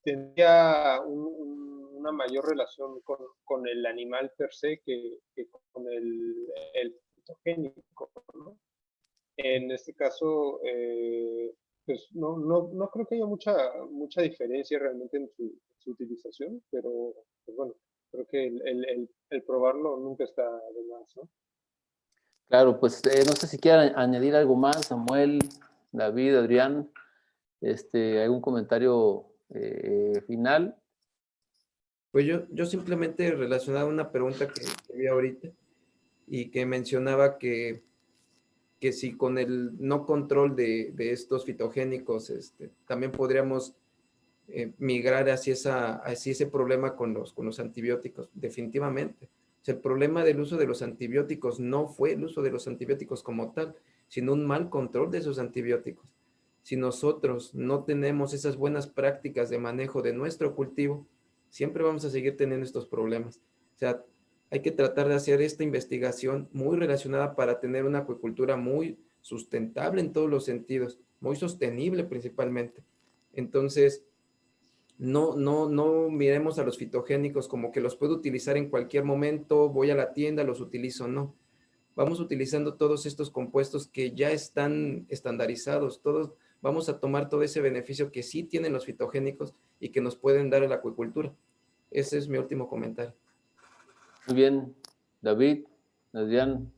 tendría una mayor relación con el animal per se que con el fitogénico, ¿no? En este caso, pues no creo que haya mucha diferencia realmente en su utilización, pero pues bueno, creo que el probarlo nunca está de más, ¿no? Claro, pues no sé si quieren añadir algo más, Samuel, David, Adrián, algún comentario final. Pues yo simplemente relacionaba una pregunta que vi ahorita y que mencionaba que si con el no control de estos fitogénicos, también podríamos migrar hacia ese problema con los antibióticos, definitivamente. O sea, el problema del uso de los antibióticos no fue el uso de los antibióticos como tal, sino un mal control de esos antibióticos. Si nosotros no tenemos esas buenas prácticas de manejo de nuestro cultivo, siempre vamos a seguir teniendo estos problemas. O sea, hay que tratar de hacer esta investigación muy relacionada para tener una acuicultura muy sustentable en todos los sentidos, muy sostenible principalmente. Entonces, no miremos a los fitogénicos como que los puedo utilizar en cualquier momento, voy a la tienda, los utilizo, no. Vamos utilizando todos estos compuestos que ya están estandarizados, todos vamos a tomar todo ese beneficio que sí tienen los fitogénicos y que nos pueden dar a la acuicultura. Ese es mi último comentario. Muy bien, David, Adrián.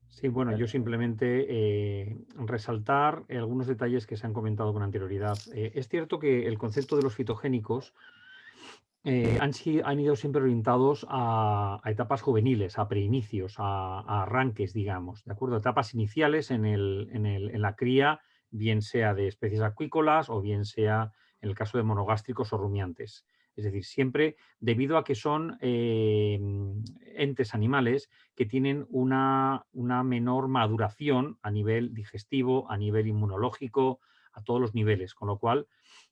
Sí, bueno, yo simplemente resaltar algunos detalles que se han comentado con anterioridad. Es cierto que el concepto de los fitogénicos han ido siempre orientados a etapas juveniles, a preinicios, a arranques, digamos, ¿de acuerdo? Etapas iniciales en la cría, bien sea de especies acuícolas o bien sea en el caso de monogástricos o rumiantes. Es decir, siempre debido a que son entes animales que tienen una menor maduración a nivel digestivo, a nivel inmunológico, a todos los niveles, con lo cual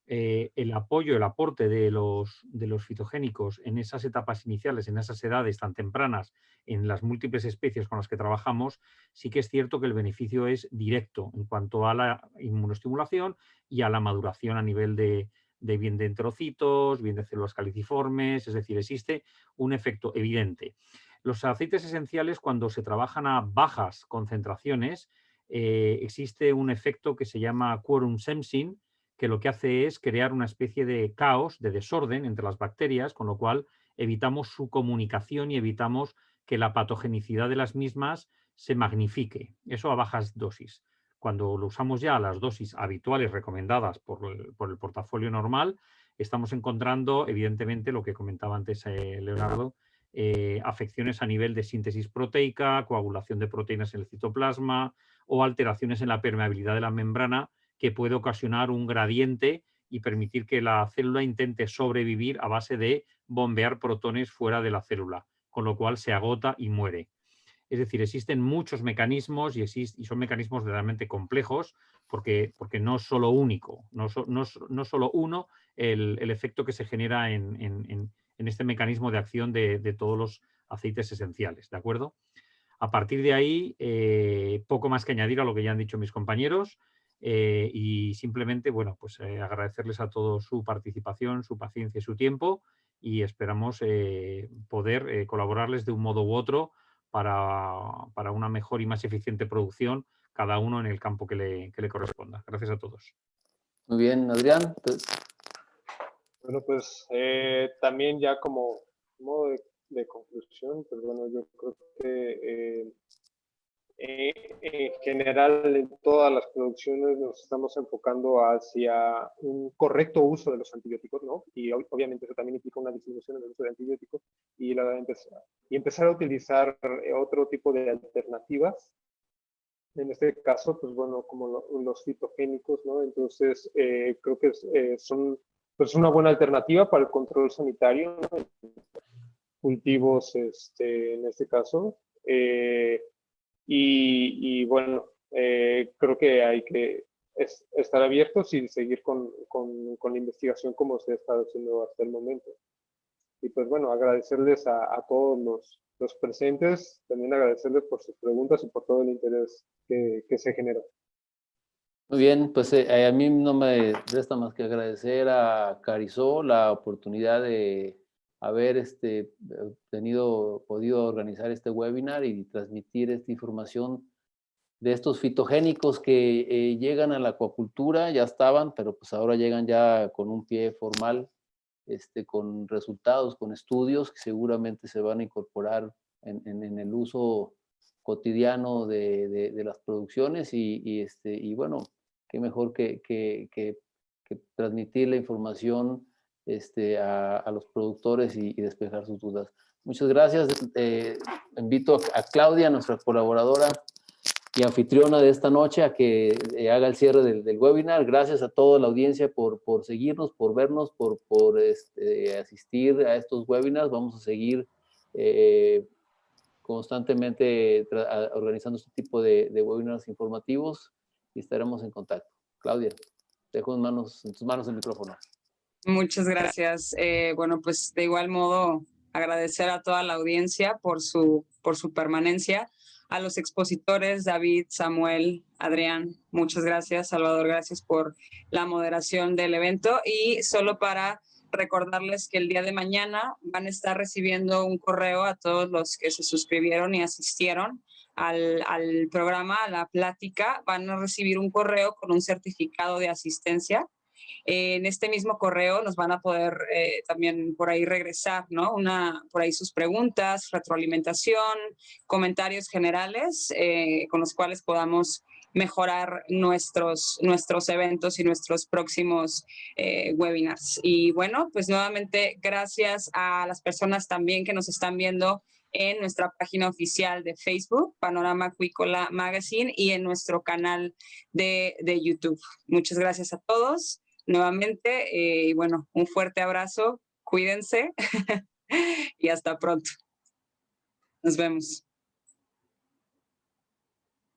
el apoyo, el aporte de los fitogénicos en esas etapas iniciales, en esas edades tan tempranas, en las múltiples especies con las que trabajamos, sí que es cierto que el beneficio es directo en cuanto a la inmunoestimulación y a la maduración a nivel de bien de enterocitos, bien de células caliciformes, es decir, existe un efecto evidente. Los aceites esenciales, cuando se trabajan a bajas concentraciones, existe un efecto que se llama quorum sensing, que lo que hace es crear una especie de caos, de desorden entre las bacterias, con lo cual evitamos su comunicación y evitamos que la patogenicidad de las mismas se magnifique. Eso a bajas dosis. Cuando lo usamos ya a las dosis habituales recomendadas por el portafolio normal, estamos encontrando, evidentemente, lo que comentaba antes Leonardo, afecciones a nivel de síntesis proteica, coagulación de proteínas en el citoplasma o alteraciones en la permeabilidad de la membrana, que puede ocasionar un gradiente y permitir que la célula intente sobrevivir a base de bombear protones fuera de la célula, con lo cual se agota y muere. Es decir, existen muchos mecanismos y son mecanismos realmente complejos porque no es solo único, no solo uno el efecto que se genera en este mecanismo de acción de todos los aceites esenciales, ¿de acuerdo? A partir de ahí, poco más que añadir a lo que ya han dicho mis compañeros y simplemente, bueno, pues agradecerles a todos su participación, su paciencia y su tiempo y esperamos poder colaborarles de un modo u otro para una mejor y más eficiente producción, cada uno en el campo que le corresponda. Gracias a todos. Muy bien, Adrián. Bueno, pues también ya como modo de conclusión, pues bueno, yo creo que en general en todas las producciones nos estamos enfocando hacia un correcto uso de los antibióticos, ¿no? Y obviamente eso también implica una disminución en el uso de antibióticos y empezar a utilizar otro tipo de alternativas. En este caso, pues bueno, como los fitogénicos, ¿no? Entonces, creo que son pues una buena alternativa para el control sanitario, ¿no? Cultivos, en este caso. Y bueno, creo que hay que estar abiertos y seguir con la investigación como se ha estado haciendo hasta el momento. Y pues bueno, agradecerles a todos los presentes, también agradecerles por sus preguntas y por todo el interés que se generó. Muy bien, pues a mí no me resta más que agradecer a Carizó la oportunidad de haber podido organizar este webinar y transmitir esta información de estos fitogénicos que llegan a la acuacultura, ya estaban, pero pues ahora llegan ya con un pie formal, con resultados, con estudios que seguramente se van a incorporar en el uso cotidiano de las producciones y bueno, qué mejor que transmitir la información a los productores y despejar sus dudas. Muchas gracias. Invito a Claudia, nuestra colaboradora y anfitriona de esta noche, a que haga el cierre del webinar. Gracias a toda la audiencia por seguirnos, por vernos, por asistir a estos webinars. Vamos a seguir constantemente organizando este tipo de webinars informativos y estaremos en contacto. Claudia, dejo en tus manos el micrófono. Muchas gracias. Bueno, pues de igual modo agradecer a toda la audiencia por su permanencia, a los expositores, David, Samuel, Adrián, muchas gracias. Salvador, gracias por la moderación del evento. Y solo para recordarles que el día de mañana van a estar recibiendo un correo a todos los que se suscribieron y asistieron al programa, a la plática. Van a recibir un correo con un certificado de asistencia. En este mismo correo nos van a poder también por ahí regresar, ¿no? Por ahí sus preguntas, retroalimentación, comentarios generales con los cuales podamos mejorar nuestros eventos y nuestros próximos webinars. Y bueno, pues nuevamente gracias a las personas también que nos están viendo en nuestra página oficial de Facebook, Panorama Acuícola Magazine, y en nuestro canal de YouTube. Muchas gracias a todos nuevamente, y bueno, un fuerte abrazo, cuídense y hasta pronto. Nos vemos.